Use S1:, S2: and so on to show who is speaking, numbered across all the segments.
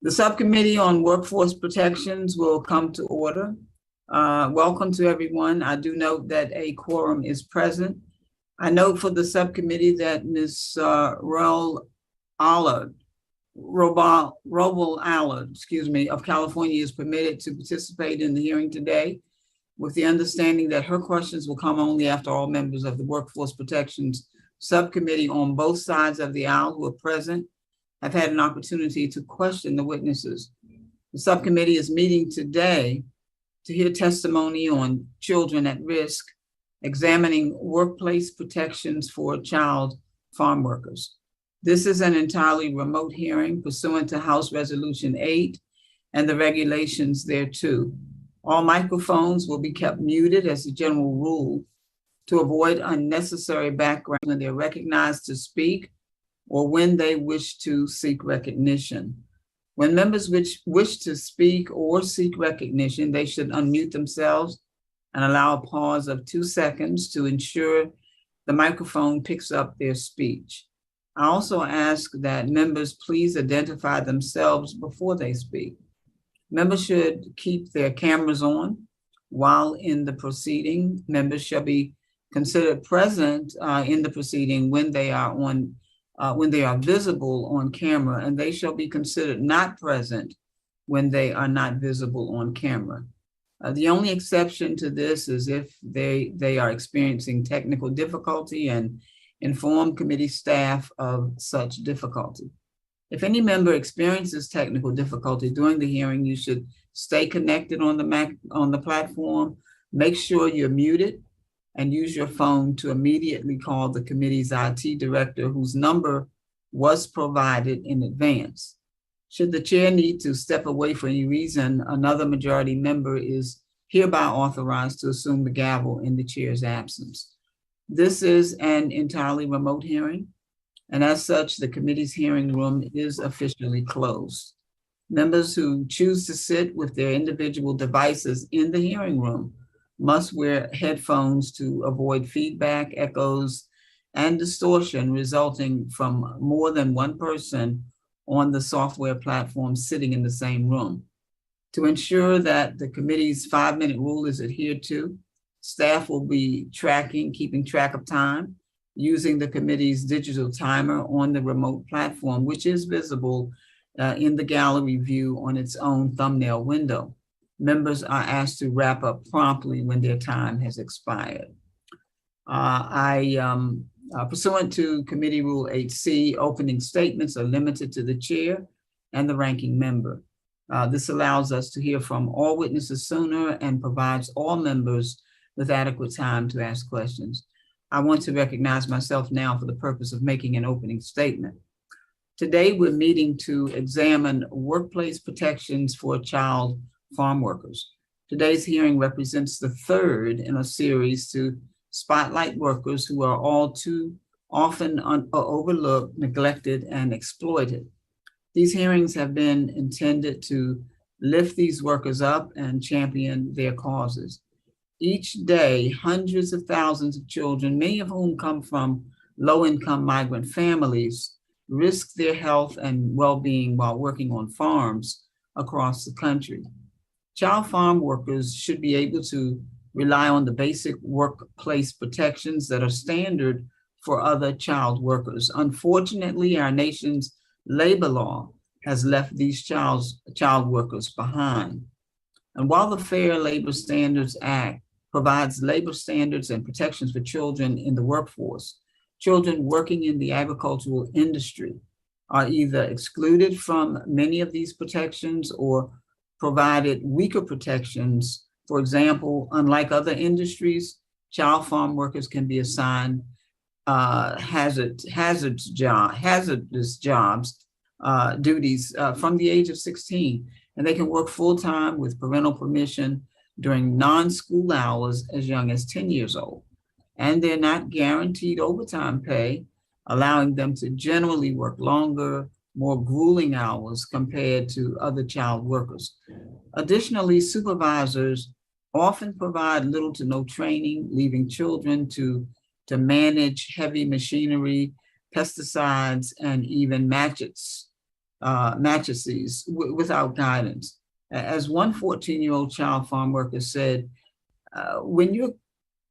S1: The Subcommittee on Workforce Protections will come to order. Welcome to everyone. I do note that a quorum is present. I note for the subcommittee that Ms. Roble Allard, of California is permitted to participate in the hearing today, with the understanding that her questions will come only after all members of the Workforce Protections Subcommittee on both sides of the aisle who are present have had an opportunity to question the witnesses. The subcommittee is meeting today to hear testimony on children at risk, examining workplace protections for child farm workers. This is an entirely remote hearing pursuant to House Resolution 8 and the regulations thereto. All microphones will be kept muted as a general rule to avoid unnecessary background when they're recognized to speak or when they wish to seek recognition. When members wish to speak or seek recognition, they should unmute themselves and allow a pause of 2 seconds to ensure the microphone picks up their speech. I also ask that members please identify themselves before they speak. Members should keep their cameras on while in the proceeding. Members shall be considered present in the proceeding when they are visible on camera, and they shall be considered not present when they are not visible on camera. The only exception to this is if they are experiencing technical difficulty and inform committee staff of such difficulty. If any member experiences technical difficulty during the hearing, you should stay connected on the platform. Make sure you're muted and use your phone to immediately call the committee's IT director, whose number was provided in advance. Should the chair need to step away for any reason, another majority member is hereby authorized to assume the gavel in the chair's absence. This is an entirely remote hearing, and as such, the committee's hearing room is officially closed. Members who choose to sit with their individual devices in the hearing room must wear headphones to avoid feedback, echoes, and distortion resulting from more than one person on the software platform sitting in the same room. To ensure that the committee's 5-minute rule is adhered to, staff will be keeping track of time using the committee's digital timer on the remote platform, which is visible in the gallery view on its own thumbnail window. Members are asked to wrap up promptly when their time has expired. Pursuant to Committee Rule 8C, opening statements are limited to the chair and the ranking member. This allows us to hear from all witnesses sooner and provides all members with adequate time to ask questions. I want to recognize myself now for the purpose of making an opening statement. Today, we're meeting to examine workplace protections for child farm workers. Today's hearing represents the third in a series to spotlight workers who are all too often overlooked, neglected, and exploited. These hearings have been intended to lift these workers up and champion their causes. Each day, hundreds of thousands of children, many of whom come from low-income migrant families, risk their health and well-being while working on farms across the country. Child farm workers should be able to rely on the basic workplace protections that are standard for other child workers. Unfortunately, our nation's labor law has left these child workers behind. And while the Fair Labor Standards Act provides labor standards and protections for children in the workforce, children working in the agricultural industry are either excluded from many of these protections or provided weaker protections. For example, unlike other industries, child farm workers can be assigned hazardous jobs, duties from the age of 16, and they can work full-time with parental permission during non-school hours as young as 10 years old. And they're not guaranteed overtime pay, allowing them to generally work longer, more grueling hours compared to other child workers. Additionally, supervisors often provide little to no training, leaving children to manage heavy machinery, pesticides, and even matches matrices without guidance. As one 14-year-old child farm worker said, when you're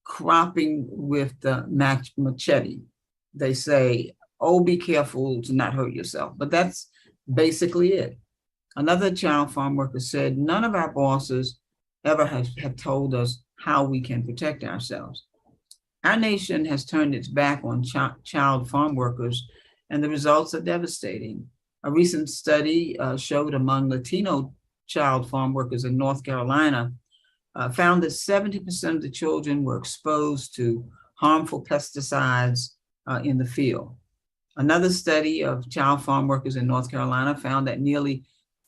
S1: cropping with the machete, they say, oh, be careful to not hurt yourself. But that's basically it. Another child farm worker said, none of our bosses ever have told us how we can protect ourselves. Our nation has turned its back on child farm workers, and the results are devastating. A recent study showed among Latino child farm workers in North Carolina found that 70% of the children were exposed to harmful pesticides in the field. Another study of child farm workers in North Carolina found that nearly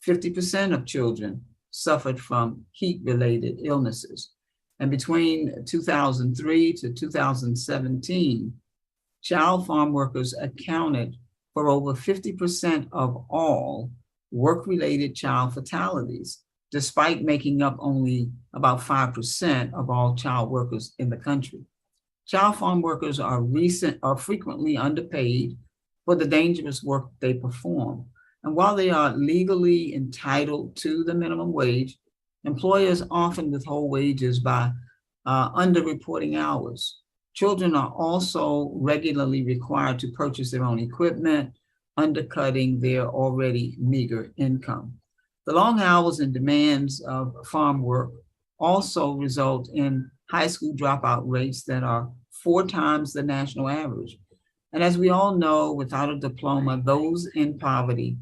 S1: 50% of children suffered from heat-related illnesses. And between 2003 to 2017, child farm workers accounted for over 50% of all work-related child fatalities, despite making up only about 5% of all child workers in the country. Child farm workers are frequently underpaid for the dangerous work they perform. And while they are legally entitled to the minimum wage, employers often withhold wages by underreporting hours. Children are also regularly required to purchase their own equipment, undercutting their already meager income. The long hours and demands of farm work also result in high school dropout rates that are 4 times the national average. And as we all know, without a diploma, those in poverty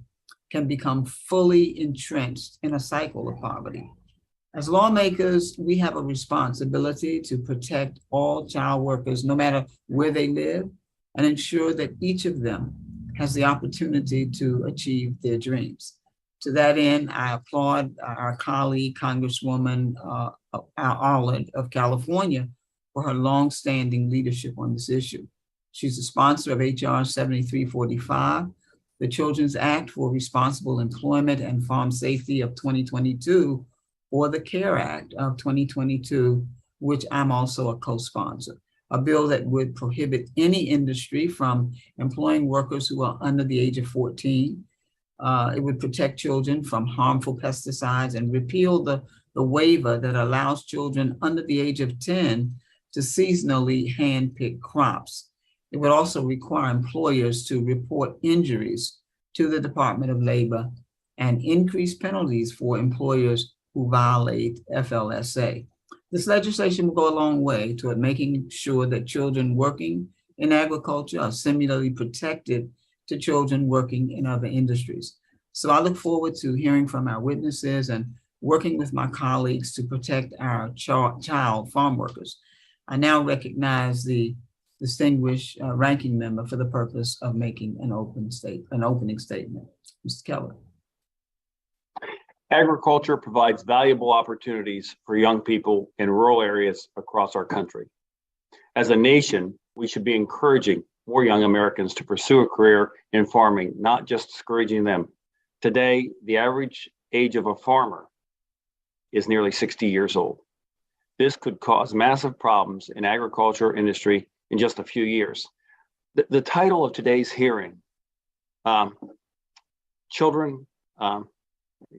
S1: can become fully entrenched in a cycle of poverty. As lawmakers, we have a responsibility to protect all child workers, no matter where they live, and ensure that each of them has the opportunity to achieve their dreams. To that end, I applaud our colleague, Congresswoman Arland of California, for her longstanding leadership on this issue. She's the sponsor of H.R. 7345, the Children's Act for Responsible Employment and Farm Safety of 2022, or the CARE Act of 2022, which I'm also a co-sponsor, a bill that would prohibit any industry from employing workers who are under the age of 14. It would protect children from harmful pesticides and repeal the waiver that allows children under the age of 10 to seasonally handpick crops. It would also require employers to report injuries to the Department of Labor and increase penalties for employers who violate FLSA. This legislation will go a long way toward making sure that children working in agriculture are similarly protected to children working in other industries. So I look forward to hearing from our witnesses and working with my colleagues to protect our child farm workers. I now recognize the distinguished ranking member for the purpose of making an opening statement. Mr. Keller.
S2: Agriculture provides valuable opportunities for young people in rural areas across our country. As a nation, we should be encouraging more young Americans to pursue a career in farming, not just discouraging them. Today, the average age of a farmer is nearly 60 years old. This could cause massive problems in agriculture industry in just a few years. The title of today's hearing,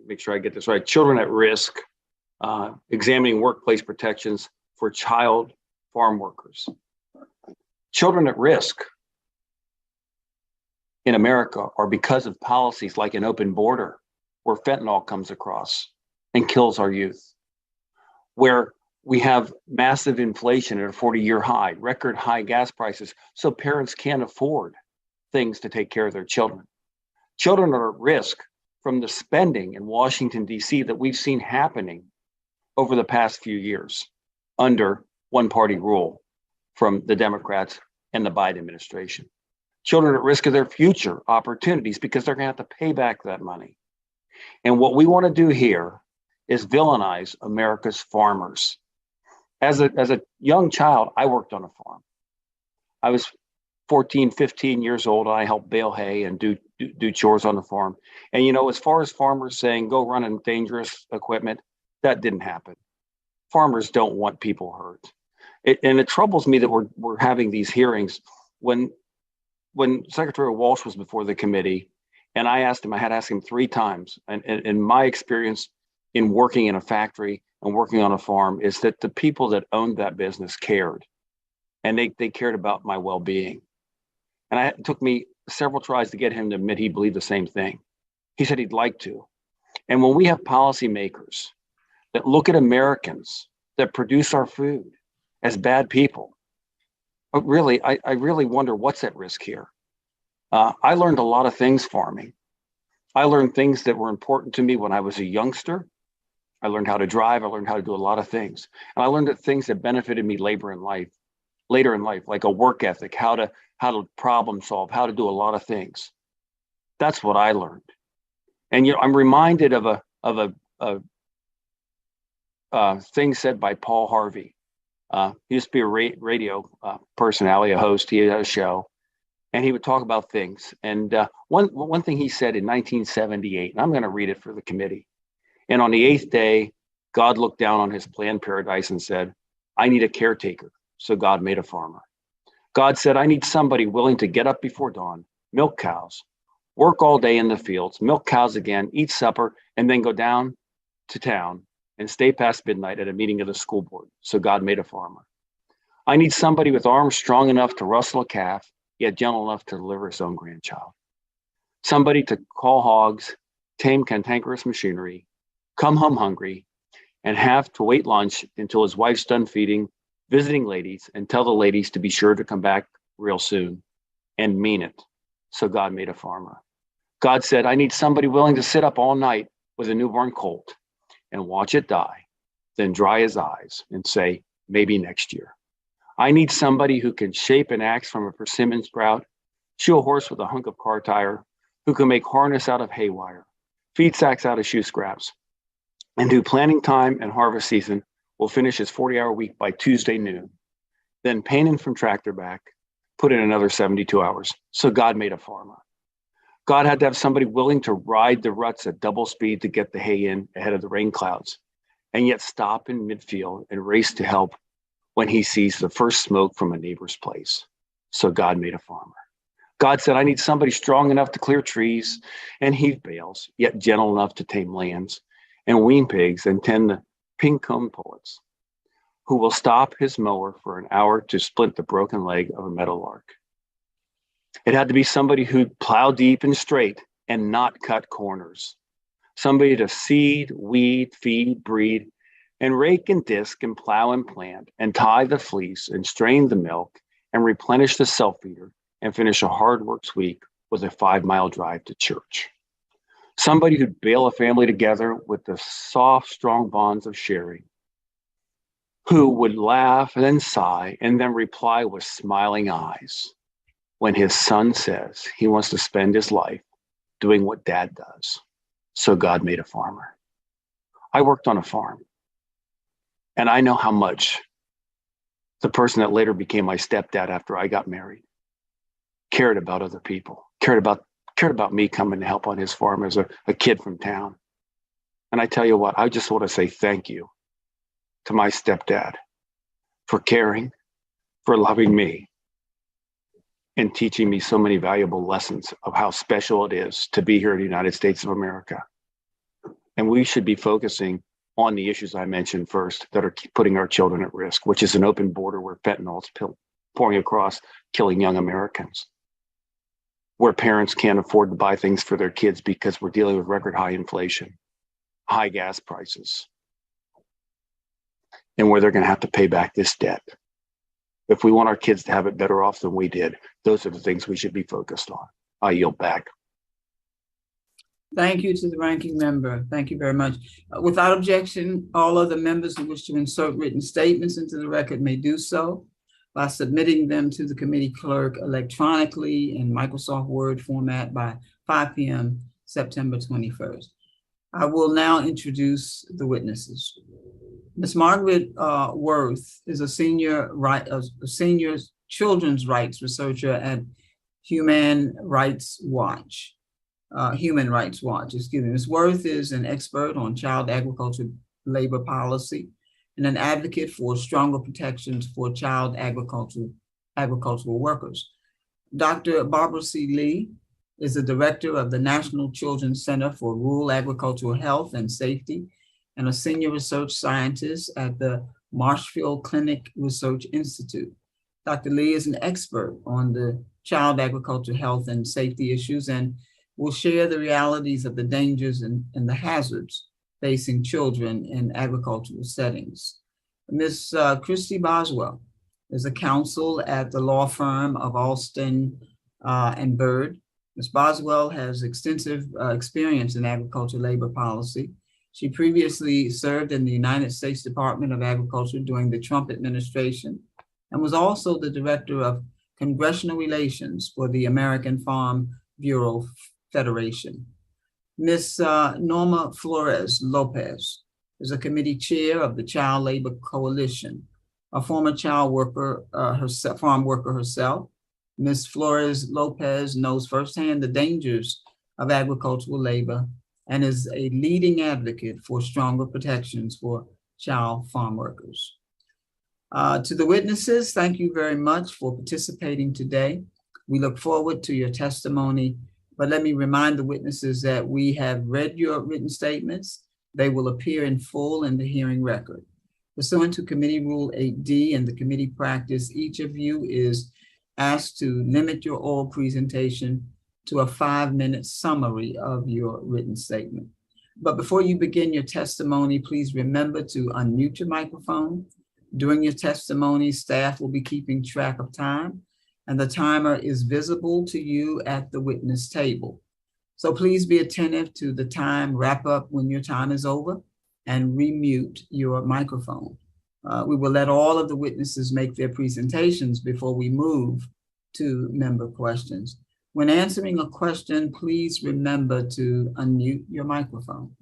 S2: make sure I get this right, Children at Risk, Examining Workplace Protections for Child Farm Workers. Children at risk in America are because of policies like an open border, where fentanyl comes across and kills our youth, where we have massive inflation at a 40-year high, record high gas prices, so parents can't afford things to take care of their children. Children are at risk from the spending in Washington, D.C. that we've seen happening over the past few years under one-party rule from the Democrats and the Biden administration. Children are at risk of their future opportunities because they're going to have to pay back that money. And what we want to do here is villainize America's farmers. As a young child, I worked on a farm. I was 14, 15 years old. I helped bale hay and do chores on the farm. And, you know, as far as farmers saying, go run in dangerous equipment, that didn't happen. Farmers don't want people hurt. And it troubles me that we're having these hearings when Secretary Walsh was before the committee And I had asked him 3 times. And in my experience in working in a factory and working on a farm is that the people that owned that business cared, and they cared about my well-being. And it took me several tries to get him to admit he believed the same thing. He said he'd like to. And when we have policymakers that look at Americans that produce our food as bad people, really, I really wonder what's at risk here. I learned a lot of things farming. I learned things that were important to me when I was a youngster. I learned how to drive. I learned how to do a lot of things. And I learned that things that benefited me later in life, like a work ethic, how to problem solve, how to do a lot of things. That's what I learned. And I'm reminded of a thing said by Paul Harvey. He used to be a radio personality, a host. He had a show, and he would talk about things. And one thing he said in 1978, and I'm going to read it for the committee. And on the 8th day, God looked down on his planned paradise and said, "I need a caretaker." So God made a farmer. God said, "I need somebody willing to get up before dawn, milk cows, work all day in the fields, milk cows again, eat supper, and then go down to town and stay past midnight at a meeting of the school board." So God made a farmer. "I need somebody with arms strong enough to rustle a calf, yet gentle enough to deliver his own grandchild. Somebody to call hogs, tame cantankerous machinery, come home hungry, and have to wait lunch until his wife's done feeding, visiting ladies, and tell the ladies to be sure to come back real soon and mean it." So God made a farmer. God said, "I need somebody willing to sit up all night with a newborn colt and watch it die, then dry his eyes and say, maybe next year. I need somebody who can shape an axe from a persimmon sprout, shoe a horse with a hunk of car tire, who can make harness out of hay wire, feed sacks out of shoe scraps, and who planting time and harvest season will finish his 40-hour week by Tuesday noon, then paint him from tractor back, put in another 72 hours. So God made a farmer. God had to have somebody willing to ride the ruts at double speed to get the hay in ahead of the rain clouds, and yet stop in midfield and race to help when he sees the first smoke from a neighbor's place. So God made a farmer. God said, "I need somebody strong enough to clear trees and heave bales, yet gentle enough to tame lambs and wean pigs and tend the pink-combed pullets, who will stop his mower for an hour to splint the broken leg of a meadowlark." It had to be somebody who'd plow deep and straight and not cut corners. Somebody to seed, weed, feed, breed, and rake and disc and plow and plant and tie the fleece and strain the milk and replenish the self-feeder and finish a hard work's week with a 5-mile drive to church. Somebody who'd bail a family together with the soft, strong bonds of sharing, who would laugh and then sigh and then reply with smiling eyes when his son says he wants to spend his life doing what dad does. So God made a farmer. I worked on a farm, and I know how much the person that later became my stepdad after I got married cared about other people, cared about me coming to help on his farm as a kid from town. And I tell you what, I just want to say thank you to my stepdad for caring, for loving me, and teaching me so many valuable lessons of how special it is to be here in the United States of America. And we should be focusing on the issues I mentioned first that are putting our children at risk, which is an open border where fentanyl is pouring across, killing young Americans, where parents can't afford to buy things for their kids because we're dealing with record high inflation, high gas prices, and where they're going to have to pay back this debt. If we want our kids to have it better off than we did, those are the things we should be focused on. I yield back.
S1: Thank you to the ranking member. Thank you very much. Without objection, all other members who wish to insert written statements into the record may do so by submitting them to the committee clerk electronically in Microsoft Word format by 5 p.m. September 21st. I will now introduce the witnesses. Ms. Margaret Worth is a senior children's rights researcher at Human Rights Watch. Ms. Worth is an expert on child agriculture labor policy and an advocate for stronger protections for child agricultural workers. Dr. Barbara C. Lee is the director of the National Children's Center for Rural Agricultural Health and Safety and a senior research scientist at the Marshfield Clinic Research Institute. Dr. Lee is an expert on the child agriculture health and safety issues and will share the realities of the dangers and the hazards facing children in agricultural settings. Ms. Christy Boswell is a counsel at the law firm of Alston and Bird. Ms. Boswell has extensive experience in agriculture labor policy. She previously served in the United States Department of Agriculture during the Trump administration and was also the director of congressional relations for the American Farm Bureau Federation. Ms. Norma Flores Lopez is a committee chair of the Child Labor Coalition, a former child worker, farm worker herself. Ms. Flores Lopez knows firsthand the dangers of agricultural labor and is a leading advocate for stronger protections for child farm workers. To the witnesses, thank you very much for participating today. We look forward to your testimony, but let me remind the witnesses that we have read your written statements. They will appear in full in the hearing record. Pursuant to Committee Rule 8D and the committee practice, each of you is asked to limit your oral presentation to a 5-minute summary of your written statement. But before you begin your testimony, please remember to unmute your microphone. During your testimony, staff will be keeping track of time, and the timer is visible to you at the witness table. So please be attentive to the time, wrap up when your time is over, and remute your microphone. We will let all of the witnesses make their presentations before we move to member questions. When answering a question, please remember to unmute your microphone.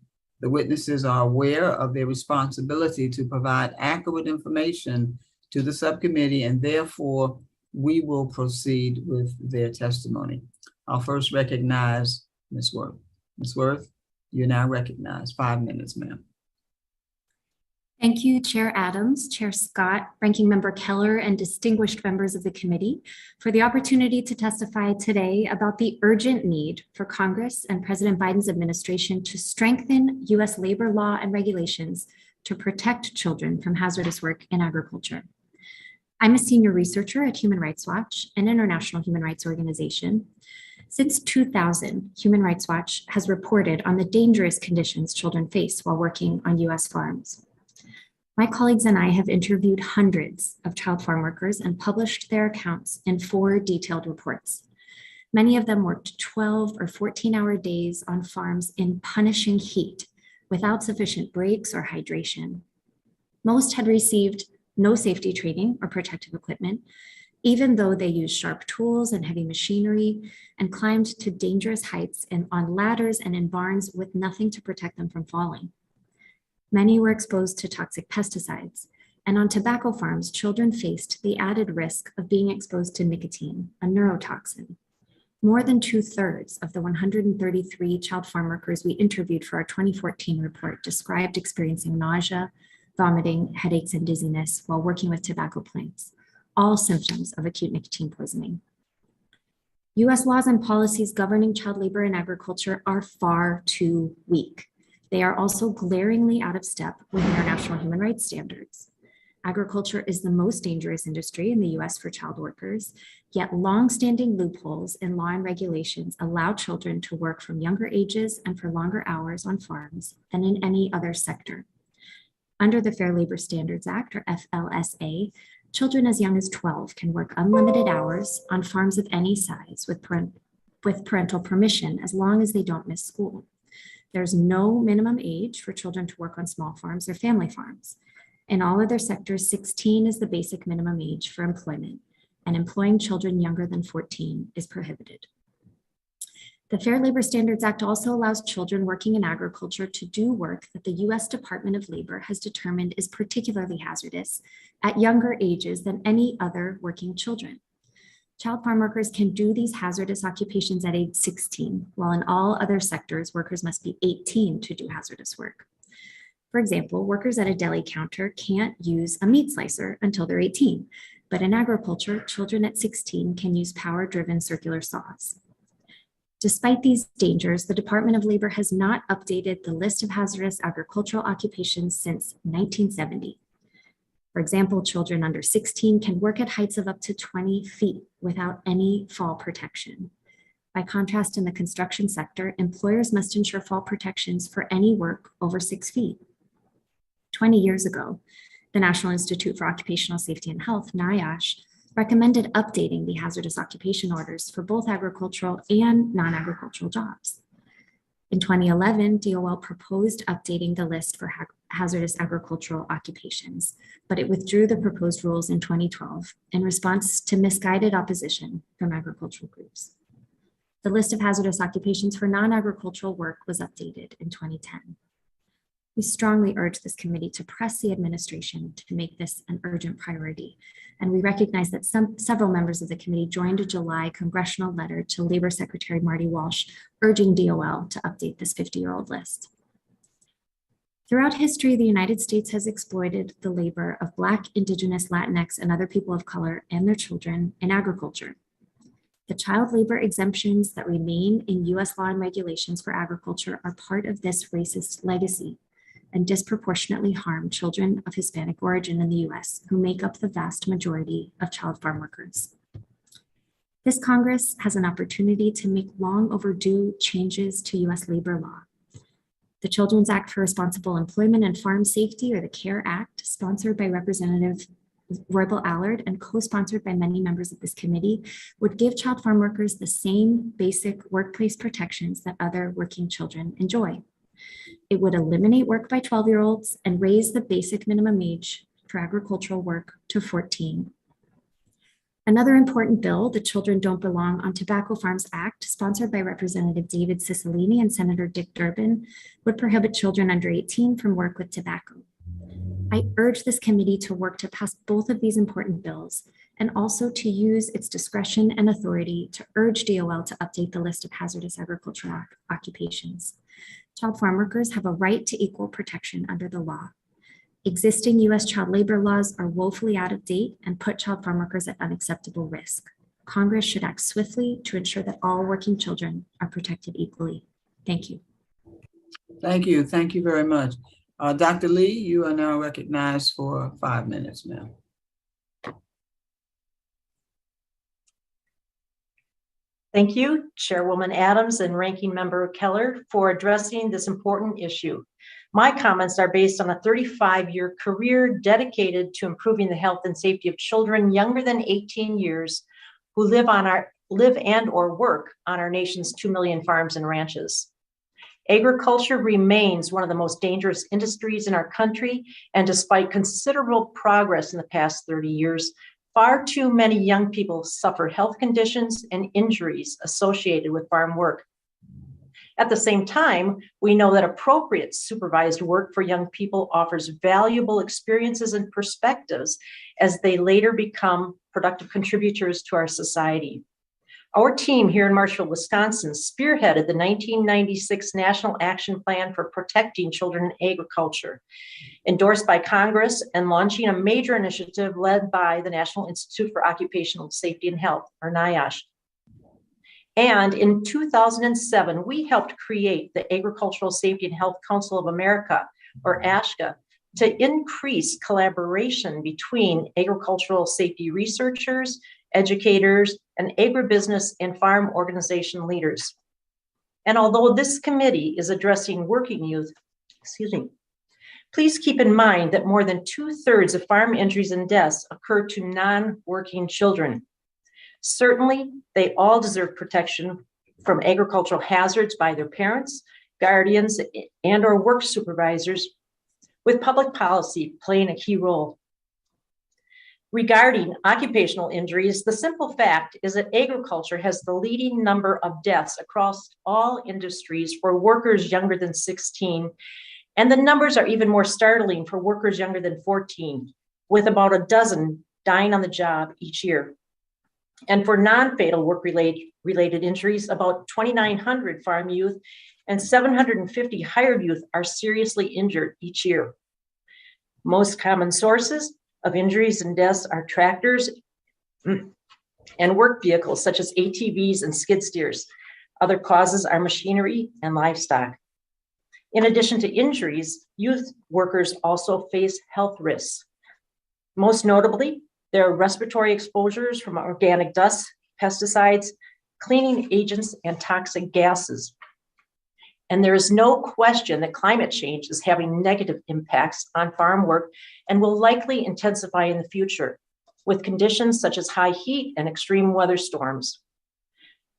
S1: The witnesses are aware of their responsibility to provide accurate information to the subcommittee, and therefore we will proceed with their testimony. I'll first recognize Ms. Worth. Ms. Worth, you're now recognized. 5 minutes, ma'am.
S3: Thank you, Chair Adams, Chair Scott, Ranking Member Keller, and distinguished members of the committee for the opportunity to testify today about the urgent need for Congress and President Biden's administration to strengthen U.S. labor law and regulations to protect children from hazardous work in agriculture. I'm a senior researcher at Human Rights Watch, an international human rights organization. Since 2000, Human Rights Watch has reported on the dangerous conditions children face while working on U.S. farms. My colleagues and I have interviewed hundreds of child farm workers and published their accounts in 4 detailed reports. Many of them worked 12 or 14-hour days on farms in punishing heat without sufficient breaks or hydration. Most had received no safety training or protective equipment, even though they used sharp tools and heavy machinery and climbed to dangerous heights and on ladders and in barns with nothing to protect them from falling. Many were exposed to toxic pesticides, and on tobacco farms, children faced the added risk of being exposed to nicotine, a neurotoxin. More than 2/3 of the 133 child farm workers we interviewed for our 2014 report described experiencing nausea, vomiting, headaches, and dizziness while working with tobacco plants, all symptoms of acute nicotine poisoning. U.S. laws and policies governing child labor in agriculture are far too weak. They are also glaringly out of step with international human rights standards. Agriculture is the most dangerous industry in the US for child workers, yet longstanding loopholes in law and regulations allow children to work from younger ages and for longer hours on farms than in any other sector. Under the Fair Labor Standards Act, or FLSA, children as young as 12 can work unlimited hours on farms of any size with parental permission as long as they don't miss school. There's no minimum age for children to work on small farms or family farms. In all other sectors, 16 is the basic minimum age for employment, and employing children younger than 14 is prohibited. The Fair Labor Standards Act also allows children working in agriculture to do work that the U.S. Department of Labor has determined is particularly hazardous at younger ages than any other working children. Child farm workers can do these hazardous occupations at age 16, while in all other sectors, workers must be 18 to do hazardous work. For example, workers at a deli counter can't use a meat slicer until they're 18, but in agriculture, children at 16 can use power-driven circular saws. Despite these dangers, the Department of Labor has not updated the list of hazardous agricultural occupations since 1970. For example, children under 16 can work at heights of up to 20 feet without any fall protection. By contrast, in the construction sector, employers must ensure fall protections for any work over 6 feet. 20 years ago, the National Institute for Occupational Safety and Health, NIOSH, recommended updating the hazardous occupation orders for both agricultural and non-agricultural jobs. In 2011, DOL proposed updating the list for hazardous agricultural occupations, but it withdrew the proposed rules in 2012 in response to misguided opposition from agricultural groups. The list of hazardous occupations for non-agricultural work was updated in 2010. We strongly urge this committee to press the administration to make this an urgent priority. And we recognize that several members of the committee joined a July congressional letter to Labor Secretary Marty Walsh urging DOL to update this 50-year-old list. Throughout history, the United States has exploited the labor of Black, Indigenous, Latinx, and other people of color and their children in agriculture. The child labor exemptions that remain in US law and regulations for agriculture are part of this racist legacy and disproportionately harm children of Hispanic origin in the US, who make up the vast majority of child farm workers. This Congress has an opportunity to make long overdue changes to US labor law. The Children's Act for Responsible Employment and Farm Safety, or the CARE Act, sponsored by Representative Roybal Allard and co-sponsored by many members of this committee, would give child farm workers the same basic workplace protections that other working children enjoy. It would eliminate work by 12-year-olds and raise the basic minimum age for agricultural work to 14. Another important bill, the Children Don't Belong on Tobacco Farms Act, sponsored by Representative David Cicilline and Senator Dick Durbin, would prohibit children under 18 from work with tobacco. I urge this committee to work to pass both of these important bills and also to use its discretion and authority to urge DOL to update the list of hazardous agricultural occupations. Child farm workers have a right to equal protection under the law. Existing US child labor laws are woefully out of date and put child farm workers at unacceptable risk. Congress should act swiftly to ensure that all working children are protected equally. Thank you.
S1: Thank you. Thank you very much. Dr. Lee, you are now recognized for 5 minutes, ma'am.
S4: Thank you, Chairwoman Adams and Ranking Member Keller, for addressing this important issue. My comments are based on a 35-year career dedicated to improving the health and safety of children younger than 18 years who live and or work on our nation's 2 million farms and ranches. Agriculture remains one of the most dangerous industries in our country, and despite considerable progress in the past 30 years, far too many young people suffer health conditions and injuries associated with farm work. At the same time, we know that appropriate supervised work for young people offers valuable experiences and perspectives as they later become productive contributors to our society. Our team here in Marshfield, Wisconsin, spearheaded the 1996 National Action Plan for Protecting Children in Agriculture, endorsed by Congress and launching a major initiative led by the National Institute for Occupational Safety and Health, or NIOSH. And in 2007, we helped create the Agricultural Safety and Health Council of America, or ASHCA, to increase collaboration between agricultural safety researchers, educators, and agribusiness and farm organization leaders. And although this committee is addressing working youth, please keep in mind that more than 2/3 of farm injuries and deaths occur to non-working children. Certainly, they all deserve protection from agricultural hazards by their parents, guardians, and or work supervisors, with public policy playing a key role. Regarding occupational injuries, the simple fact is that agriculture has the leading number of deaths across all industries for workers younger than 16, and the numbers are even more startling for workers younger than 14, with about a dozen dying on the job each year. And for non-fatal work-related injuries, about 2,900 farm youth and 750 hired youth are seriously injured each year. Most common sources of injuries and deaths are tractors and work vehicles such as ATVs and skid steers. Other causes are machinery and livestock. In addition to injuries, youth workers also face health risks. Most notably, there are respiratory exposures from organic dust, pesticides, cleaning agents, and toxic gases. And there is no question that climate change is having negative impacts on farm work and will likely intensify in the future, with conditions such as high heat and extreme weather storms.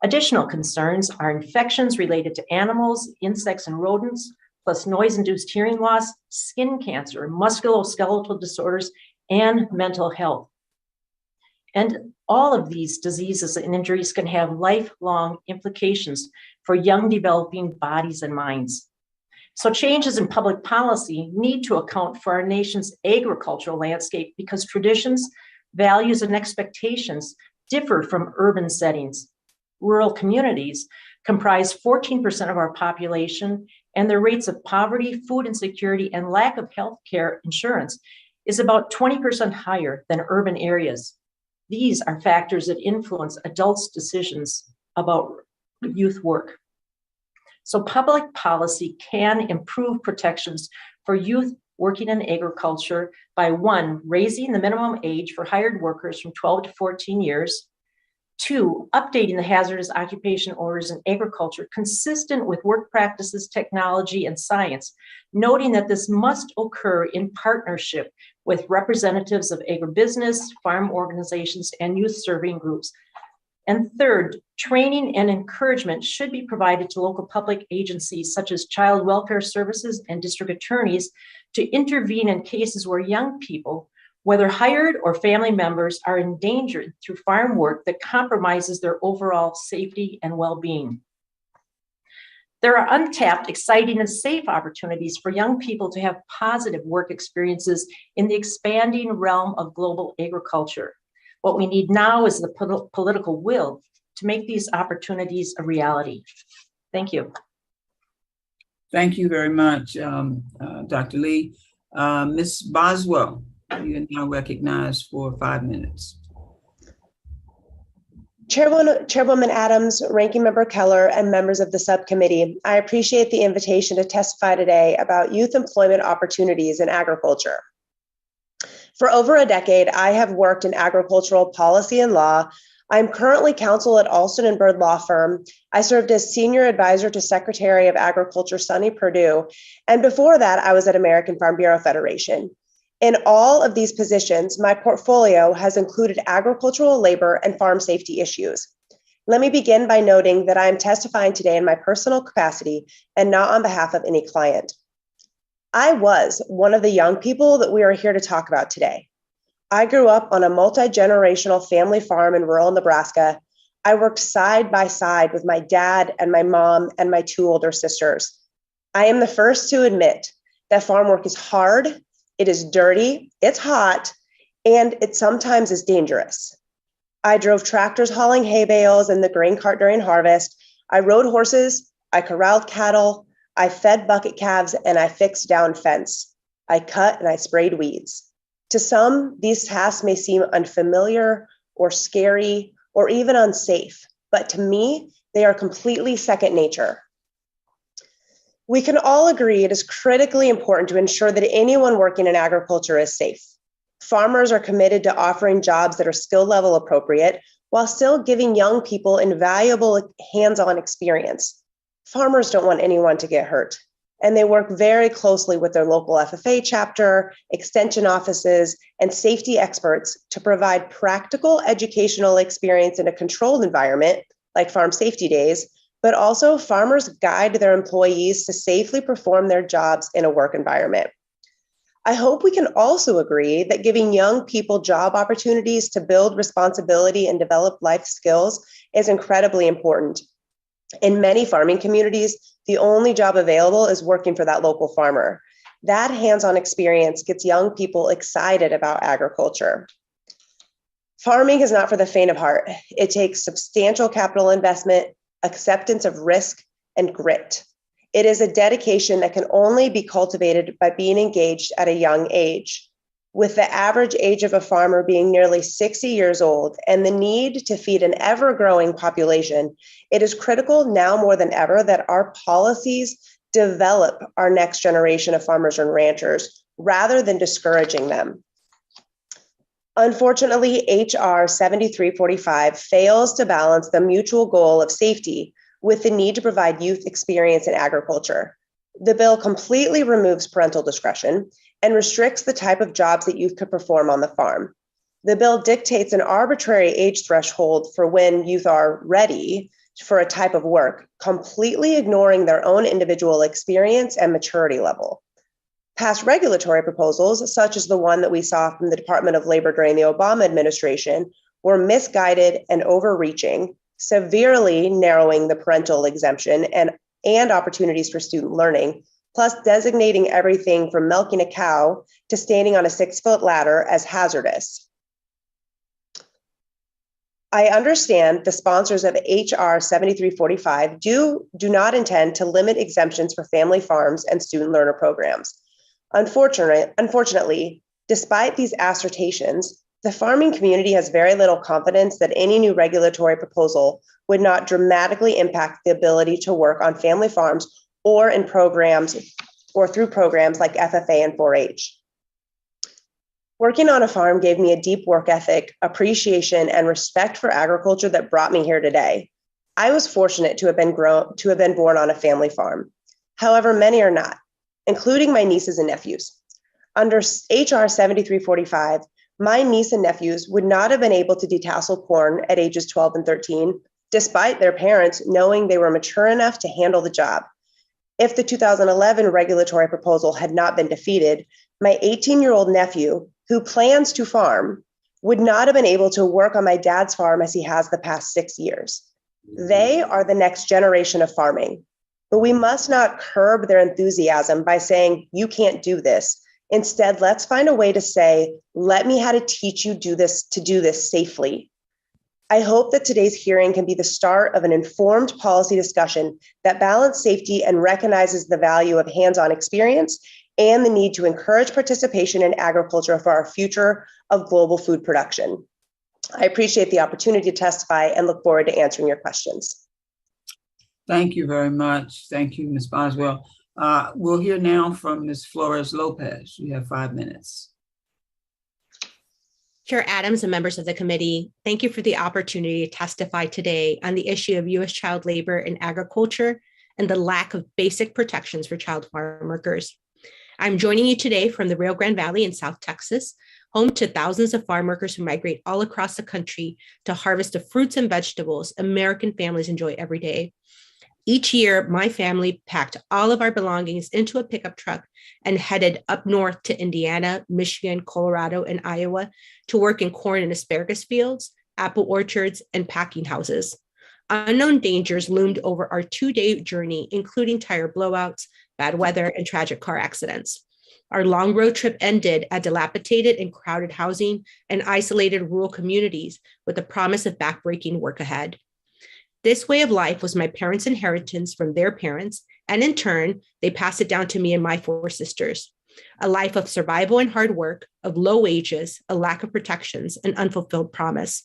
S4: Additional concerns are infections related to animals, insects, and rodents, plus noise-induced hearing loss, skin cancer, musculoskeletal disorders, and mental health. And all of these diseases and injuries can have lifelong implications for young developing bodies and minds. So changes in public policy need to account for our nation's agricultural landscape because traditions, values, and expectations differ from urban settings. Rural communities comprise 14% of our population, and their rates of poverty, food insecurity, and lack of health care insurance is about 20% higher than urban areas. These are factors that influence adults' decisions about youth work. So public policy can improve protections for youth working in agriculture by 1, raising the minimum age for hired workers from 12 to 14 years, 2, updating the hazardous occupation orders in agriculture consistent with work practices, technology, and science, noting that this must occur in partnership with representatives of agribusiness, farm organizations, and youth serving groups. And 3rd, training and encouragement should be provided to local public agencies such as child welfare services and district attorneys to intervene in cases where young people, whether hired or family members, are endangered through farm work that compromises their overall safety and well-being. There are untapped, exciting, and safe opportunities for young people to have positive work experiences in the expanding realm of global agriculture. What we need now is the political will to make these opportunities a reality. Thank you.
S1: Thank you very much, Dr. Lee. Ms. Boswell, you are now recognized for 5 minutes.
S5: Chairwoman Adams, Ranking Member Keller, and members of the subcommittee, I appreciate the invitation to testify today about youth employment opportunities in agriculture. For over a decade, I have worked in agricultural policy and law. I'm currently counsel at Alston & Bird Law Firm. I served as senior advisor to Secretary of Agriculture Sonny Perdue, and before that, I was at American Farm Bureau Federation. In all of these positions, my portfolio has included agricultural labor and farm safety issues. Let me begin by noting that I am testifying today in my personal capacity and not on behalf of any client. I was one of the young people that we are here to talk about today. I grew up on a multi-generational family farm in rural Nebraska. I worked side by side with my dad and my mom and my 2 older sisters. I am the first to admit that farm work is hard, it is dirty, it's hot, and it sometimes is dangerous. I drove tractors hauling hay bales and the grain cart during harvest. I rode horses, I corralled cattle, I fed bucket calves, and I fixed down fence. I cut and I sprayed weeds. To some, these tasks may seem unfamiliar or scary or even unsafe, but to me, they are completely second nature. We can all agree it is critically important to ensure that anyone working in agriculture is safe. Farmers are committed to offering jobs that are skill level appropriate while still giving young people invaluable hands-on experience. Farmers don't want anyone to get hurt, and they work very closely with their local FFA chapter, extension offices, and safety experts to provide practical educational experience in a controlled environment, like farm safety days, but also farmers guide their employees to safely perform their jobs in a work environment. I hope we can also agree that giving young people job opportunities to build responsibility and develop life skills is incredibly important. In many farming communities, the only job available is working for that local farmer. That hands-on experience gets young people excited about agriculture. Farming is not for the faint of heart. It takes substantial capital investment, acceptance of risk, and grit. It is a dedication that can only be cultivated by being engaged at a young age. With the average age of a farmer being nearly 60 years old and the need to feed an ever-growing population, it is critical now more than ever that our policies develop our next generation of farmers and ranchers rather than discouraging them. Unfortunately, HR 7345 fails to balance the mutual goal of safety with the need to provide youth experience in agriculture. The bill completely removes parental discretion and restricts the type of jobs that youth could perform on the farm. The bill dictates an arbitrary age threshold for when youth are ready for a type of work, completely ignoring their own individual experience and maturity level. Past regulatory proposals, such as the one that we saw from the Department of Labor during the Obama administration, were misguided and overreaching, severely narrowing the parental exemption and opportunities for student learning, plus designating everything from milking a cow to standing on a 6-foot ladder as hazardous. I understand the sponsors of HR 7345 do not intend to limit exemptions for family farms and student learner programs. Unfortunately, despite these assertions, the farming community has very little confidence that any new regulatory proposal would not dramatically impact the ability to work on family farms or in programs or through programs like FFA and 4-H. Working on a farm gave me a deep work ethic, appreciation, and respect for agriculture that brought me here today. I was fortunate to have been born on a family farm. However, many are not, including my nieces and nephews. Under HR 7345, my niece and nephews would not have been able to detassel corn at ages 12 and 13, despite their parents knowing they were mature enough to handle the job. If the 2011 regulatory proposal had not been defeated, my 18-year-old nephew, who plans to farm, would not have been able to work on my dad's farm as he has the past 6 years. They are the next generation of farming, but we must not curb their enthusiasm by saying, you can't do this. Instead, let's find a way to say, let me how to teach you to do this safely. I hope that today's hearing can be the start of an informed policy discussion that balances safety and recognizes the value of hands-on experience and the need to encourage participation in agriculture for our future of global food production. I appreciate the opportunity to testify and look forward to answering your questions.
S1: Thank you very much. Thank you, Ms. Boswell. We'll hear now from Ms. Flores Lopez. You have 5 minutes.
S6: Chair Adams and members of the committee, thank you for the opportunity to testify today on the issue of U.S. child labor in agriculture and the lack of basic protections for child farm workers. I'm joining you today from the Rio Grande Valley in South Texas, home to thousands of farm workers who migrate all across the country to harvest the fruits and vegetables American families enjoy every day. Each year, my family packed all of our belongings into a pickup truck and headed up north to Indiana, Michigan, Colorado, and Iowa to work in corn and asparagus fields, apple orchards, and packing houses. Unknown dangers loomed over our 2-day journey, including tire blowouts, bad weather, and tragic car accidents. Our long road trip ended at dilapidated and crowded housing and isolated rural communities with the promise of backbreaking work ahead. This way of life was my parents' inheritance from their parents, and in turn, they passed it down to me and my 4 sisters. A life of survival and hard work, of low wages, a lack of protections, and unfulfilled promise.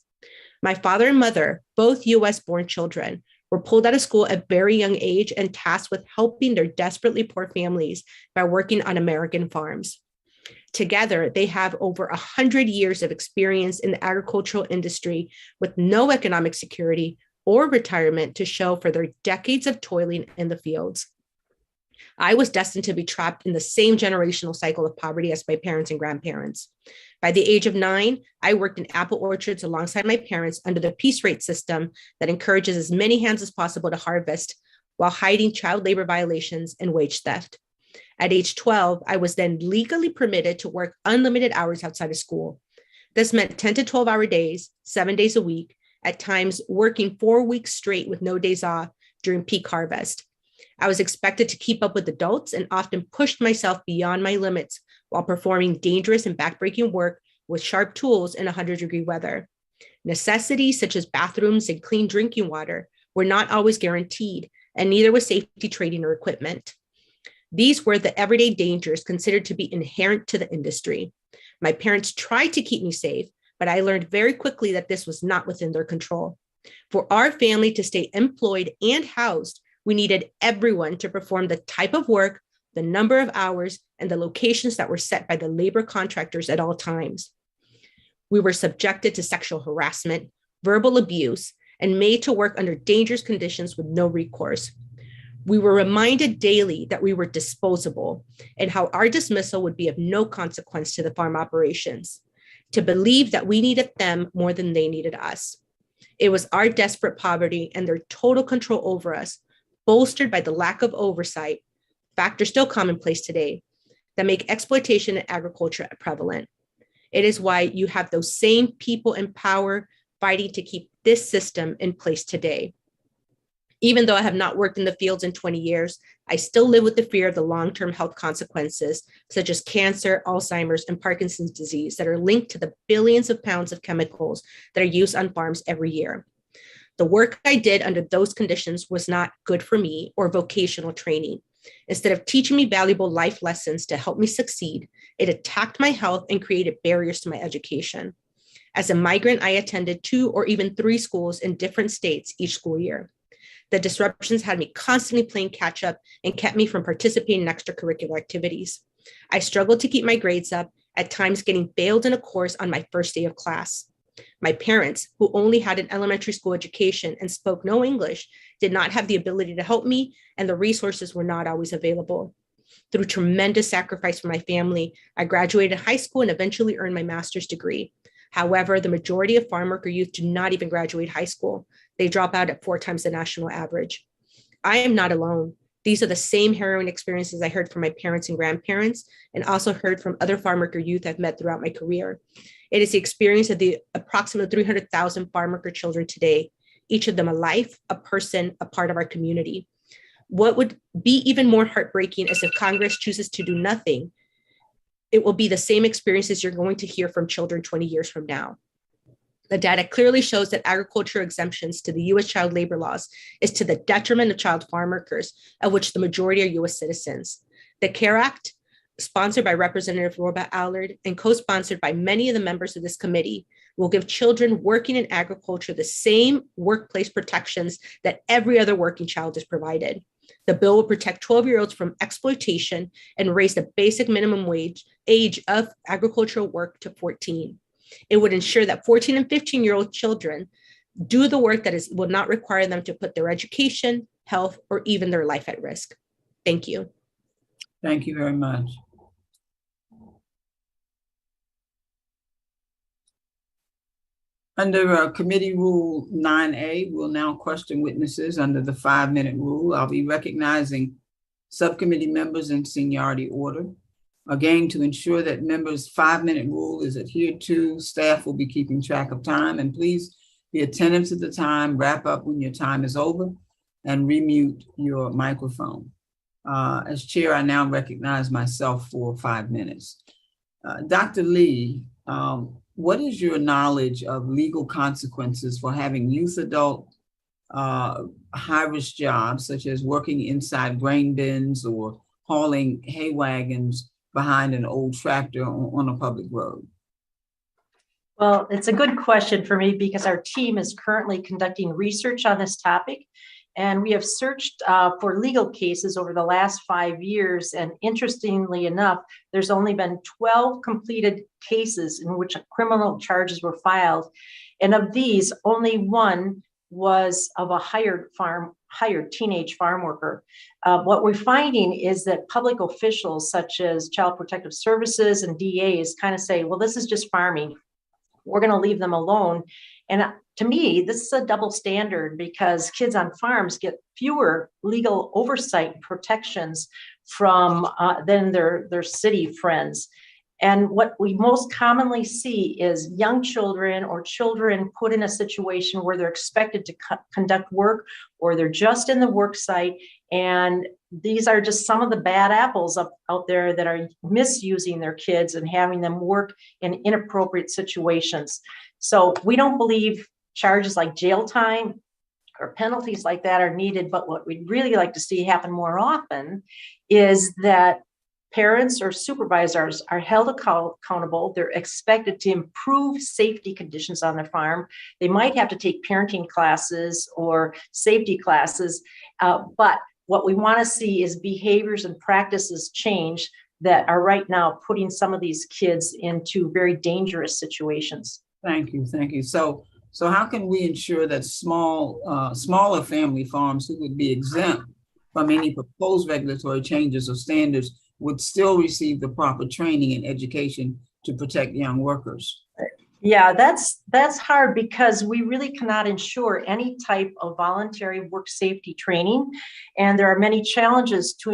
S6: My father and mother, both US-born children, were pulled out of school at a very young age and tasked with helping their desperately poor families by working on American farms. Together, they have over 100 years of experience in the agricultural industry with no economic security or retirement to show for their decades of toiling in the fields. I was destined to be trapped in the same generational cycle of poverty as my parents and grandparents. By the age of 9, I worked in apple orchards alongside my parents under the piece rate system that encourages as many hands as possible to harvest while hiding child labor violations and wage theft. At age 12, I was then legally permitted to work unlimited hours outside of school. This meant 10 to 12-hour days, 7 days a week, at times working 4 weeks straight with no days off during peak harvest. I was expected to keep up with adults and often pushed myself beyond my limits while performing dangerous and backbreaking work with sharp tools in 100-degree weather. Necessities such as bathrooms and clean drinking water were not always guaranteed, and neither was safety training or equipment. These were the everyday dangers considered to be inherent to the industry. My parents tried to keep me safe, but I learned very quickly that this was not within their control. For our family to stay employed and housed, we needed everyone to perform the type of work, the number of hours, and the locations that were set by the labor contractors at all times. We were subjected to sexual harassment, verbal abuse, and made to work under dangerous conditions with no recourse. We were reminded daily that we were disposable and how our dismissal would be of no consequence to the farm operations, to believe that we needed them more than they needed us. It was our desperate poverty and their total control over us, bolstered by the lack of oversight, factors still commonplace today, that make exploitation in agriculture prevalent. It is why you have those same people in power fighting to keep this system in place today. Even though I have not worked in the fields in 20 years, I still live with the fear of the long-term health consequences, such as cancer, Alzheimer's, and Parkinson's disease that are linked to the billions of pounds of chemicals that are used on farms every year. The work I did under those conditions was not good for me or vocational training. Instead of teaching me valuable life lessons to help me succeed, it attacked my health and created barriers to my education. As a migrant, I attended 2 or even 3 schools in different states each school year. The disruptions had me constantly playing catch up and kept me from participating in extracurricular activities. I struggled to keep my grades up, at times getting failed in a course on my first day of class. My parents, who only had an elementary school education and spoke no English, did not have the ability to help me, and the resources were not always available. Through tremendous sacrifice from my family, I graduated high school and eventually earned my master's degree. However, the majority of farm worker youth do not even graduate high school. They drop out at 4 times the national average. I am not alone. These are the same harrowing experiences I heard from my parents and grandparents, and also heard from other farm worker youth I've met throughout my career. It is the experience of the approximately 300,000 farm worker children today, each of them a life, a person, a part of our community. What would be even more heartbreaking is if Congress chooses to do nothing. It will be the same experiences you're going to hear from children 20 years from now. The data clearly shows that agriculture exemptions to the U.S. child labor laws is to the detriment of child farm workers, of which the majority are U.S. citizens. The CARE Act, sponsored by Representative Roba Allard and co-sponsored by many of the members of this committee, will give children working in agriculture the same workplace protections that every other working child is provided. The bill will protect 12-year-olds from exploitation and raise the basic minimum wage age of agricultural work to 14. It would ensure that 14 and 15-year-old children do the work that will not require them to put their education, health, or even their life at risk. Thank you.
S1: Thank you very much. Under Committee Rule 9A, we'll now question witnesses under the 5-minute rule. I'll be recognizing subcommittee members in seniority order. Again, to ensure that members' 5-minute rule is adhered to, staff will be keeping track of time, and please be attentive to the time, wrap up when your time is over, and remute your microphone. As chair, I now recognize myself for 5 minutes. Dr. Lee, what is your knowledge of legal consequences for having youth adult high-risk jobs, such as working inside grain bins or hauling hay wagons behind an old tractor on a public road?
S4: Well, it's a good question for me because our team is currently conducting research on this topic, and we have searched for legal cases over the last 5 years. And interestingly enough, there's only been 12 completed cases in which criminal charges were filed. And of these, only one was of a hired teenage farm worker. What we're finding is that public officials such as Child Protective Services and DAs kind of say, well, this is just farming. We're going to leave them alone. And to me, this is a double standard because kids on farms get fewer legal oversight protections from than their city friends. And what we most commonly see is young children or children put in a situation where they're expected to conduct work, or they're just in the work site. And these are just some of the bad apples out there that are misusing their kids and having them work in inappropriate situations. So we don't believe charges like jail time or penalties like that are needed. But what we'd really like to see happen more often is that Parents or supervisors are held accountable. They're expected to improve safety conditions on their farm. They might have to take parenting classes or safety classes, but what we want to see is behaviors and practices change that are right now putting some of these kids into very dangerous situations.
S1: Thank you, thank you. So how can we ensure that smaller family farms who would be exempt from any proposed regulatory changes or standards would still receive the proper training and education to protect young workers?
S4: Yeah, that's hard because we really cannot ensure any type of voluntary work safety training. And there are many challenges to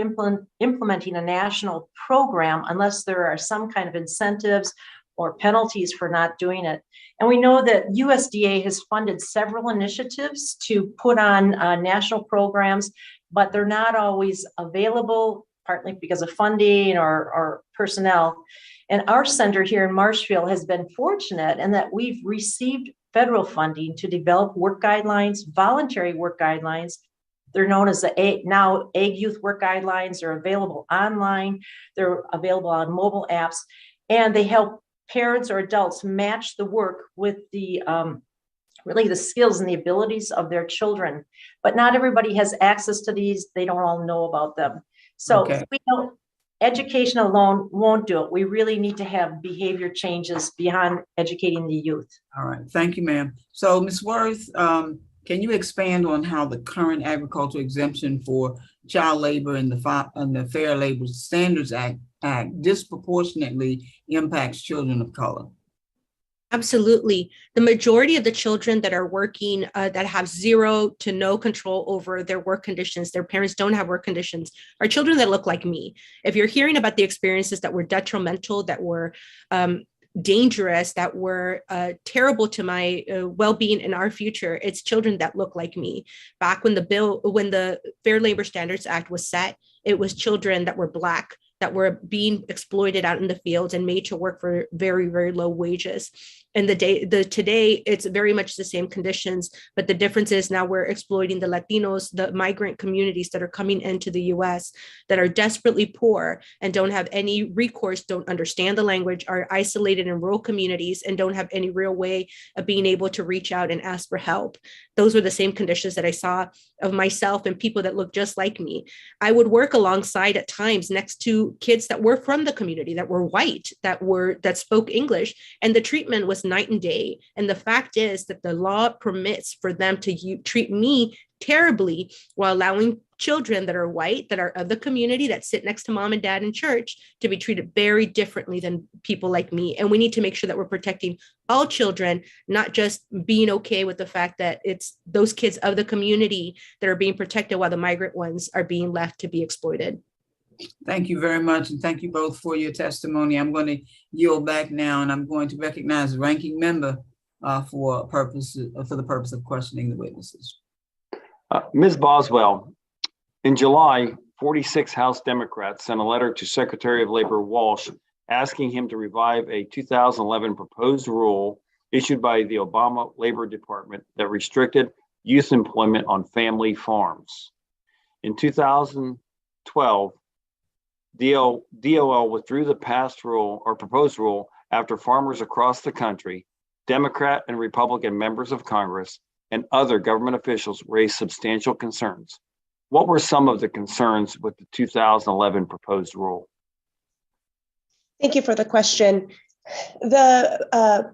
S4: implementing a national program unless there are some kind of incentives or penalties for not doing it. And we know that USDA has funded several initiatives to put on national programs, but they're not always available, partly because of funding or personnel. And our center here in Marshfield has been fortunate in that we've received federal funding to develop work guidelines, voluntary work guidelines. They're known as the Ag Youth Work Guidelines. They're available online. They're available on mobile apps, and they help parents or adults match the work with the really the skills and the abilities of their children. But not everybody has access to these. They don't all know about them. So
S1: Okay.
S4: we don't. Education alone won't do it. We really need to have behavior changes beyond educating the youth.
S1: All right, thank you, ma'am. So Ms. Worth, can you expand on how the current agricultural exemption for child labor and the Fair Labor Standards Act disproportionately impacts children of color?
S6: Absolutely. The majority of the children that are working that have zero to no control over their work conditions, their parents don't have work conditions, are children that look like me. If you're hearing about the experiences that were detrimental, that were dangerous, that were terrible to my well-being in our future, it's children that look like me. Back when the Fair Labor Standards Act was set, it was children that were Black, that were being exploited out in the fields and made to work for very, very low wages. And today, it's very much the same conditions, but the difference is now we're exploiting the Latinos, the migrant communities that are coming into the US that are desperately poor and don't have any recourse, don't understand the language, are isolated in rural communities, and don't have any real way of being able to reach out and ask for help. Those were the same conditions that I saw of myself and people that look just like me. I would work alongside at times next to kids that were from the community, that were white, that spoke English, and the treatment was night and day. And the fact is that the law permits for them to treat me terribly while allowing children that are white, that are of the community, that sit next to mom and dad in church, to be treated very differently than people like me. And we need to make sure that we're protecting all children, not just being okay with the fact that it's those kids of the community that are being protected while the migrant ones are being left to be exploited.
S1: Thank you very much, and thank you both for your testimony. I'm going to yield back now, and I'm going to recognize the ranking member for the purpose of questioning the witnesses.
S2: Ms. Boswell, in July, 46 House Democrats sent a letter to Secretary of Labor Walsh asking him to revive a 2011 proposed rule issued by the Obama Labor Department that restricted youth employment on family farms. In 2012, DOL withdrew the passed rule or proposed rule after farmers across the country, Democrat and Republican members of Congress, and other government officials raised substantial concerns. What were some of the concerns with the 2011 proposed rule?
S5: Thank you for the question. The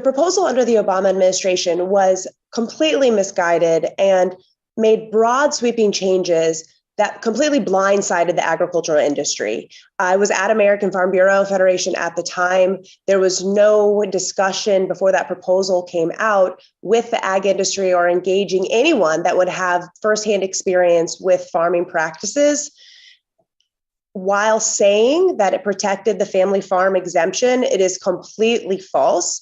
S5: proposal under the Obama administration was completely misguided and made broad sweeping changes that completely blindsided the agricultural industry. I was at American Farm Bureau Federation at the time. There was no discussion before that proposal came out with the ag industry or engaging anyone that would have firsthand experience with farming practices. While saying that it protected the family farm exemption, it is completely false.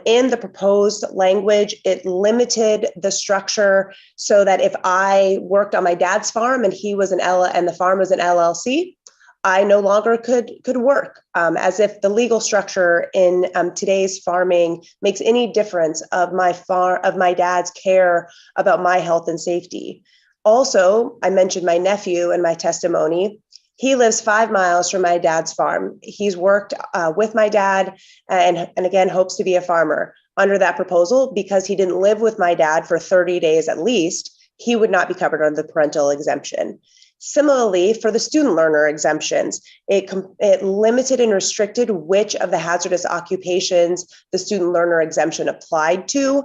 S5: In the proposed language, it limited the structure so that if I worked on my dad's farm and he was and the farm was an LLC, I no longer could work, as if the legal structure in today's farming makes any difference of my dad's care about my health and safety. Also, I mentioned my nephew in my testimony. He lives 5 miles from my dad's farm. He's worked with my dad and again hopes to be a farmer. Under that proposal, because he didn't live with my dad for 30 days at least, he would not be covered under the parental exemption. Similarly, for the student learner exemptions, it limited and restricted which of the hazardous occupations the student learner exemption applied to,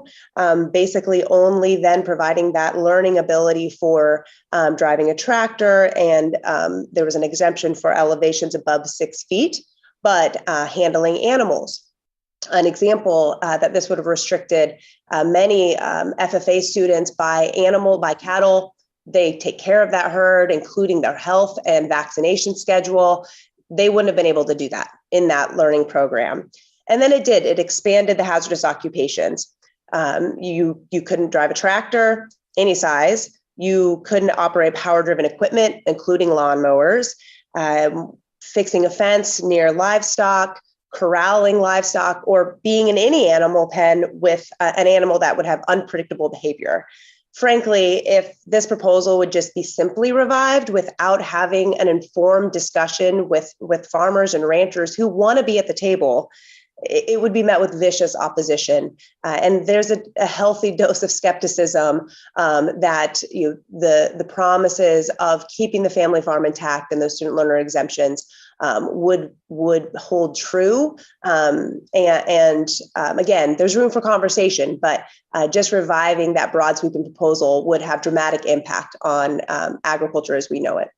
S5: basically only then providing that learning ability for driving a tractor, and there was an exemption for elevations above 6 feet, but handling animals. An example that this would have restricted many FFA students by cattle. They take care of that herd, including their health and vaccination schedule. They wouldn't have been able to do that in that learning program. And then it expanded the hazardous occupations. You couldn't drive a tractor any size. You couldn't operate power-driven equipment, including lawnmowers, fixing a fence near livestock, corralling livestock, or being in any animal pen with an animal that would have unpredictable behavior. Frankly, if this proposal would just be simply revived without having an informed discussion with farmers and ranchers who want to be at the table, it would be met with vicious opposition. And there's a healthy dose of skepticism that the promises of keeping the family farm intact and those student learner exemptions would hold true. Again, there's room for conversation, but just reviving that broad sweeping proposal would have dramatic impact on agriculture as we know it.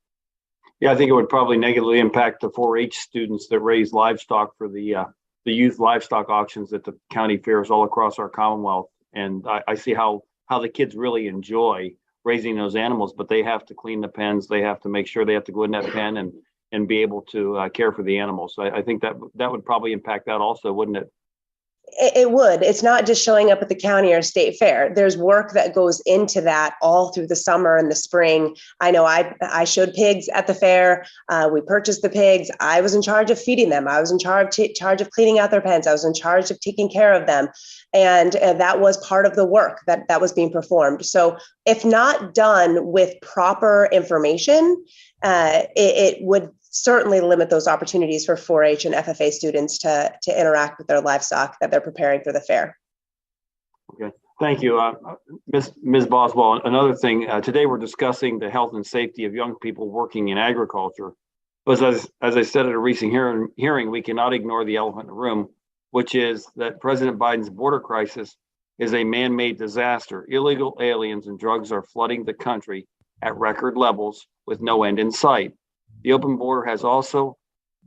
S2: Yeah, I think it would probably negatively impact the 4-H students that raise livestock for the youth livestock auctions at the county fairs all across our Commonwealth. And I see how the kids really enjoy raising those animals, but they have to clean the pens. They have to make sure they have to go in that pen and be able to care for the animals. So I think that would probably impact that also, wouldn't it?
S5: It would. It's not just showing up at the county or state fair. There's work that goes into that all through the summer and the spring. I know I showed pigs at the fair. We purchased the pigs. I was in charge of feeding them. I was in charge of cleaning out their pens. I was in charge of taking care of them. And that was part of the work that was being performed. So if not done with proper information, it would certainly limit those opportunities for 4-H and FFA students to interact with their livestock that they're preparing for the fair.
S2: Okay, thank you. Ms. Boswell, another thing, today we're discussing the health and safety of young people working in agriculture. But as I said at a recent hearing, we cannot ignore the elephant in the room, which is that President Biden's border crisis is a man-made disaster. Illegal aliens and drugs are flooding the country at record levels with no end in sight. The open border has also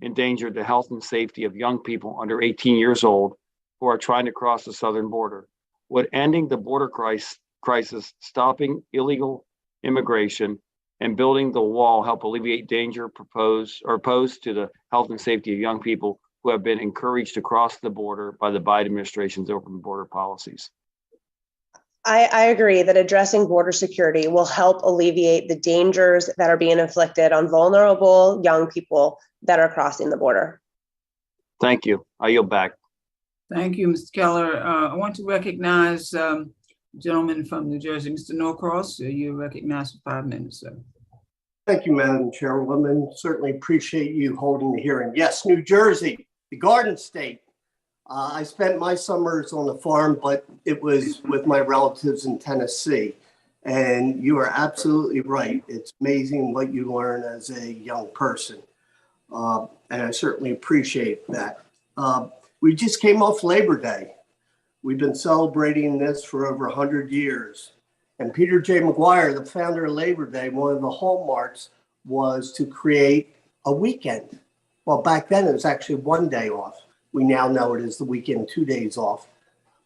S2: endangered the health and safety of young people under 18 years old who are trying to cross the southern border. Would ending the border crisis, stopping illegal immigration, and building the wall help alleviate danger posed to the health and safety of young people who have been encouraged to cross the border by the Biden administration's open border policies?
S5: I agree that addressing border security will help alleviate the dangers that are being inflicted on vulnerable young people that are crossing the border.
S2: Thank you. I yield back.
S1: Thank you, Mr. Keller. I want to recognize the gentleman from New Jersey, Mr. Norcross. You're recognized for 5 minutes, sir.
S7: Thank you, Madam Chairwoman. Certainly appreciate you holding the hearing. Yes, New Jersey, the Garden State. I spent my summers on the farm, but it was with my relatives in Tennessee. And you are absolutely right. It's amazing what you learn as a young person. And I certainly appreciate that. We just came off Labor Day. We've been celebrating this for over 100 years. And Peter J. McGuire, the founder of Labor Day, one of the hallmarks was to create a weekend. Well, back then it was actually 1 day off. We now know it is the weekend, 2 days off.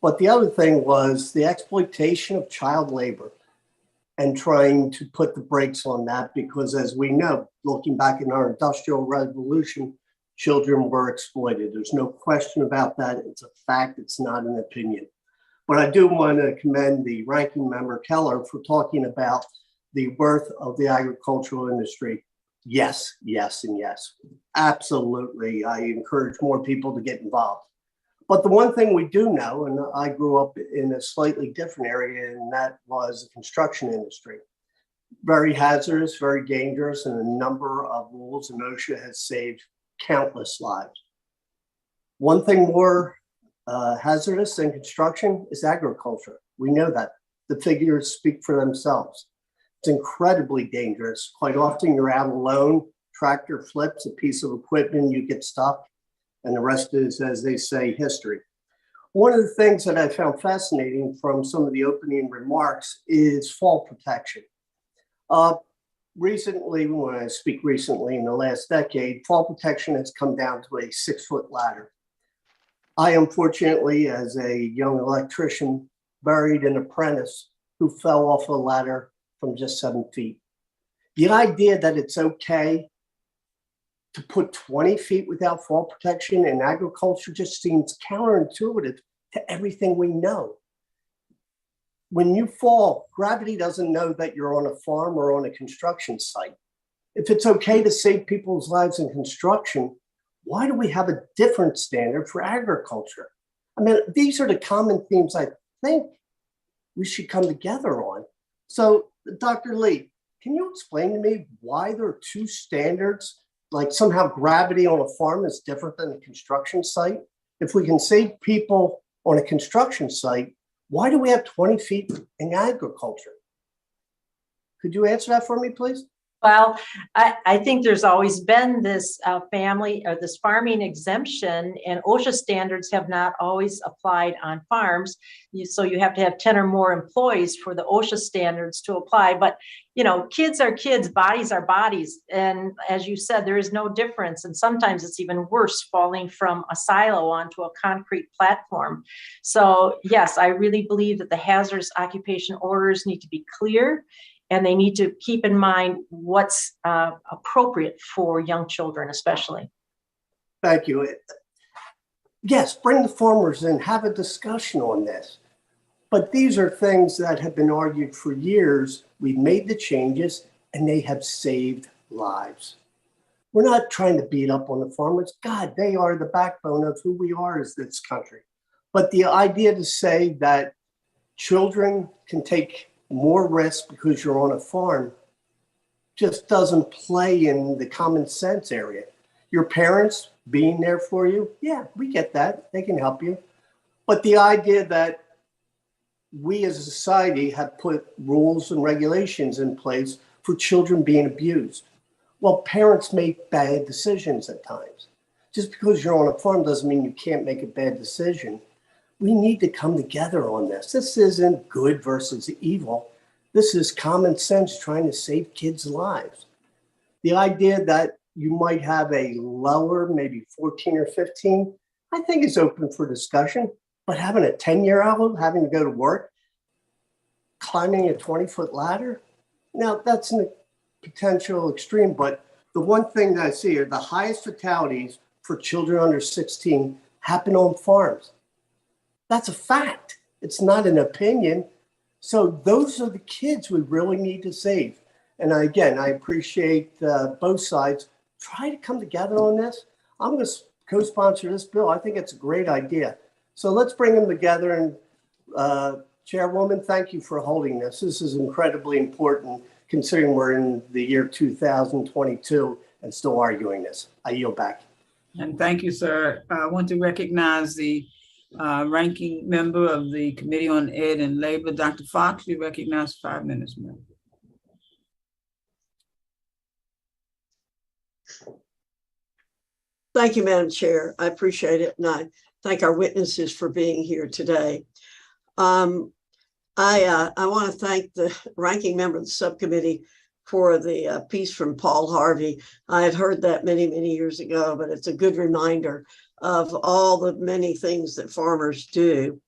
S7: But the other thing was the exploitation of child labor and trying to put the brakes on that, because as we know, looking back in our industrial revolution, children were exploited. There's no question about that. It's a fact. It's not an opinion. But I do want to commend the ranking member Keller for talking about the worth of the agricultural industry. Yes, yes, and yes. Absolutely. I encourage more people to get involved. But the one thing we do know, and I grew up in a slightly different area, and that was the construction industry. very hazardous, very dangerous, and a number of rules, and OSHA has saved countless lives. One thing more hazardous than construction is agriculture. We know that. The figures speak for themselves. It's incredibly dangerous. Quite often you're out alone, tractor flips a piece of equipment, you get stuck, and the rest is, as they say, history. One of the things that I found fascinating from some of the opening remarks is fall protection. Recently, when I speak recently in the last decade, fall protection has come down to a 6-foot ladder. I, unfortunately, as a young electrician, buried an apprentice who fell off a ladder from just 7 feet. The idea that it's okay to put 20 feet without fall protection in agriculture just seems counterintuitive to everything we know. When you fall, gravity doesn't know that you're on a farm or on a construction site. If it's okay to save people's lives in construction, why do we have a different standard for agriculture? I mean, these are the common themes I think we should come together on. So, Dr. Lee, can you explain to me why there are two standards? Like somehow gravity on a farm is different than a construction site? If we can save people on a construction site, why do we have 20 feet in agriculture? Could you answer that for me, please?
S4: Well, I think there's always been this family or this farming exemption, and OSHA standards have not always applied on farms. So you have to have 10 or more employees for the OSHA standards to apply. But, you know, kids are kids, bodies are bodies. And as you said, there is no difference. And sometimes it's even worse falling from a silo onto a concrete platform. So, yes, I really believe that the hazardous occupation orders need to be clear. And they need to keep in mind what's appropriate for young children, especially.
S7: Thank you. Yes, bring the farmers in, have a discussion on this. But these are things that have been argued for years. We've made the changes and they have saved lives. We're not trying to beat up on the farmers. God, they are the backbone of who we are as this country. But the idea to say that children can take more risk because you're on a farm just doesn't play in the common sense area. Your parents being there for you, yeah, we get that. They can help you. But the idea that we as a society have put rules and regulations in place for children being abused. Well, parents make bad decisions at times. Just because you're on a farm doesn't mean you can't make a bad decision. We need to come together on this. This isn't good versus evil. This is common sense trying to save kids' lives. The idea that you might have a lower, maybe 14 or 15, I think is open for discussion. But having a 10-year-old having to go to work, climbing a 20-foot ladder, now that's a potential extreme. But the one thing that I see are the highest fatalities for children under 16 happen on farms. That's a fact. It's not an opinion. So those are the kids we really need to save. And again, I appreciate both sides. Try to come together on this. I'm going to co-sponsor this bill. I think it's a great idea. So let's bring them together. And Chairwoman, thank you for holding this. This is incredibly important considering we're in the year 2022 and still arguing this. I yield back.
S1: And thank you, sir. I want to recognize the ranking member of the Committee on Ed and Labor, Dr. Fox. You recognize 5 minutes, ma'am.
S8: Thank you, Madam Chair. I appreciate it. And I thank our witnesses for being here today. I want to thank the ranking member of the subcommittee for the piece from Paul Harvey. I had heard that many, many years ago, but it's a good reminder of all the many things that farmers do.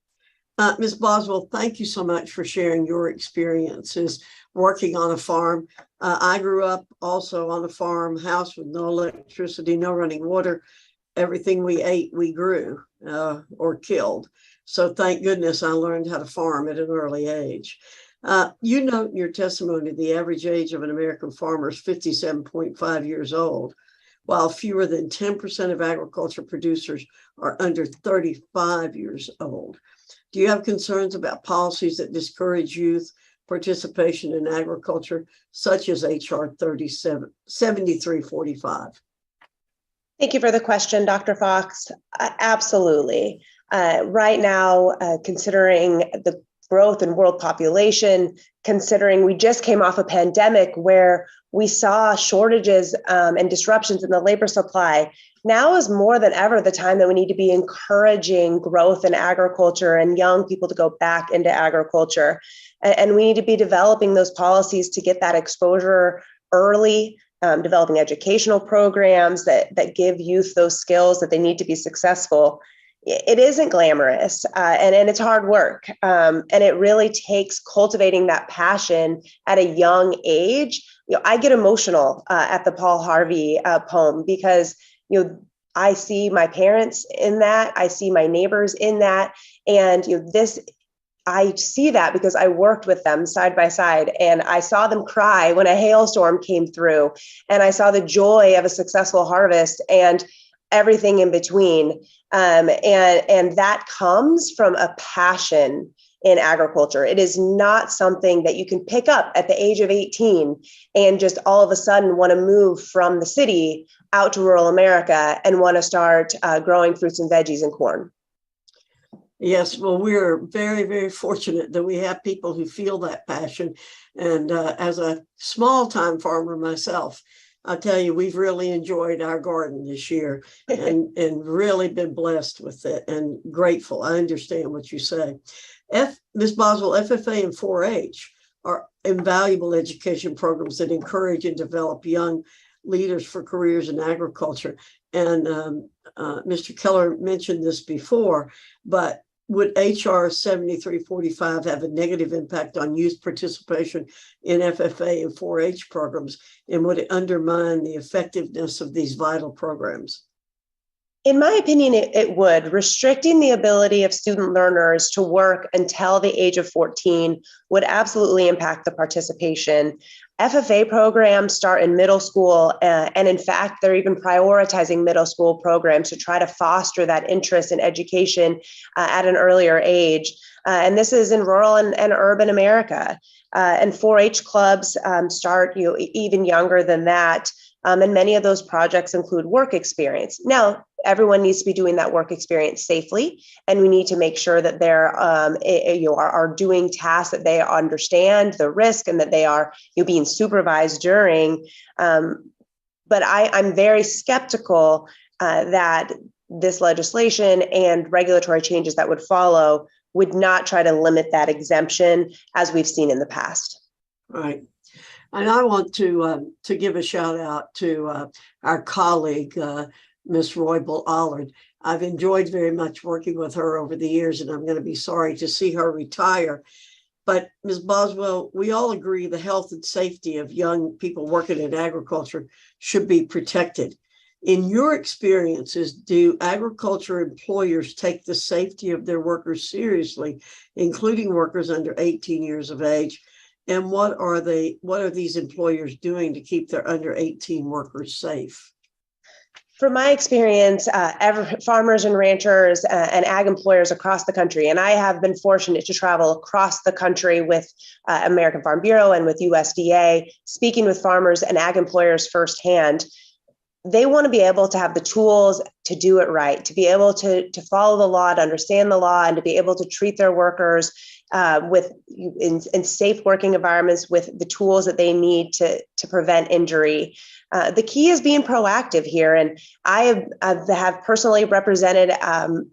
S8: Ms. Boswell, thank you so much for sharing your experiences working on a farm. I grew up also on a farm, house with no electricity, no running water. Everything we ate, we grew or killed. So thank goodness I learned how to farm at an early age. You note in your testimony the average age of an American farmer is 57.5 years old, while fewer than 10% of agriculture producers are under 35 years old. Do you have concerns about policies that discourage youth participation in agriculture, such as HR 7345?
S5: Thank you for the question, Dr. Fox. Absolutely. Right now, considering the growth in world population, considering we just came off a pandemic where we saw shortages and disruptions in the labor supply, now is more than ever the time that we need to be encouraging growth in agriculture and young people to go back into agriculture. And we need to be developing those policies to get that exposure early, developing educational programs that give youth those skills that they need to be successful. It isn't glamorous and it's hard work. And it really takes cultivating that passion at a young age. I get emotional at the Paul Harvey poem because I see my parents in that, I see my neighbors in that, and I see that because I worked with them side by side, and I saw them cry when a hailstorm came through, and I saw the joy of a successful harvest and everything in between. And that comes from a passion in agriculture. It is not something that you can pick up at the age of 18 and just all of a sudden want to move from the city out to rural America and want to start growing fruits and veggies and corn.
S8: Yes, well, we're very, very fortunate that we have people who feel that passion. And as a small-time farmer myself, I'll tell you, we've really enjoyed our garden this year and really been blessed with it and grateful. I understand what you say. Ms. Boswell, FFA and 4-H are invaluable education programs that encourage and develop young leaders for careers in agriculture. And Mr. Keller mentioned this before, but would HR 7345 have a negative impact on youth participation in FFA and 4-H programs? And would it undermine the effectiveness of these vital programs?
S5: In my opinion, it would. Restricting the ability of student learners to work until the age of 14 would absolutely impact the participation. FFA programs start in middle school, and in fact, they're even prioritizing middle school programs to try to foster that interest in education at an earlier age. And this is in rural and urban America. And 4-H clubs start even younger than that. And many of those projects include work experience. Now, everyone needs to be doing that work experience safely, and we need to make sure that they're are doing tasks that they understand the risk and that they are being supervised during. But I'm very skeptical that this legislation and regulatory changes that would follow would not try to limit that exemption as we've seen in the past.
S8: Right. And I want to give a shout out to our colleague, Ms. Roybal Allard. I've enjoyed very much working with her over the years, and I'm going to be sorry to see her retire. But Ms. Boswell, we all agree the health and safety of young people working in agriculture should be protected. In your experiences, do agriculture employers take the safety of their workers seriously, including workers under 18 years of age? And what are these employers doing to keep their under 18 workers safe?
S5: From my experience, farmers and ranchers and ag employers across the country, and I have been fortunate to travel across the country with American Farm Bureau and with USDA, speaking with farmers and ag employers firsthand. They want to be able to have the tools to do it right, to be able to follow the law, to understand the law, and to be able to treat their workers in safe working environments with the tools that they need to prevent injury. The key is being proactive here. And I have personally represented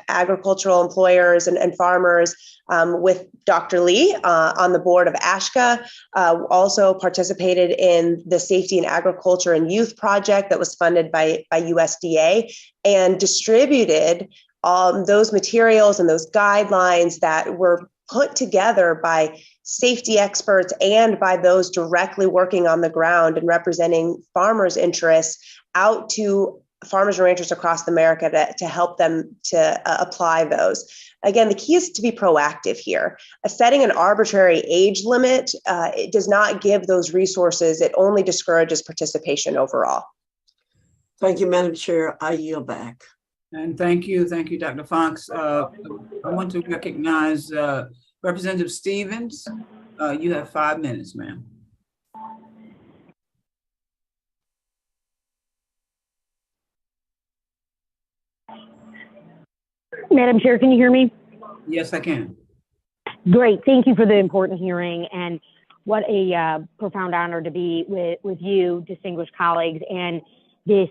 S5: agricultural employers and farmers with Dr. Lee on the board of ASHCA, also participated in the Safety in Agriculture and Youth project that was funded by USDA, and distributed those materials and those guidelines that were put together by safety experts and by those directly working on the ground and representing farmers' interests out to farmers and ranchers across America to help them to apply those. Again, the key is to be proactive here. Setting an arbitrary age limit, it does not give those resources. It only discourages participation overall.
S8: Thank you, Madam Chair. I yield back.
S1: And thank you, Dr. Fox. I want to recognize Representative Stevens You have 5 minutes, ma'am.
S9: Madam Chair, can you hear me?
S1: Yes, I can.
S9: Great. Thank you for the important hearing, and what a profound honor to be with you, distinguished colleagues, and this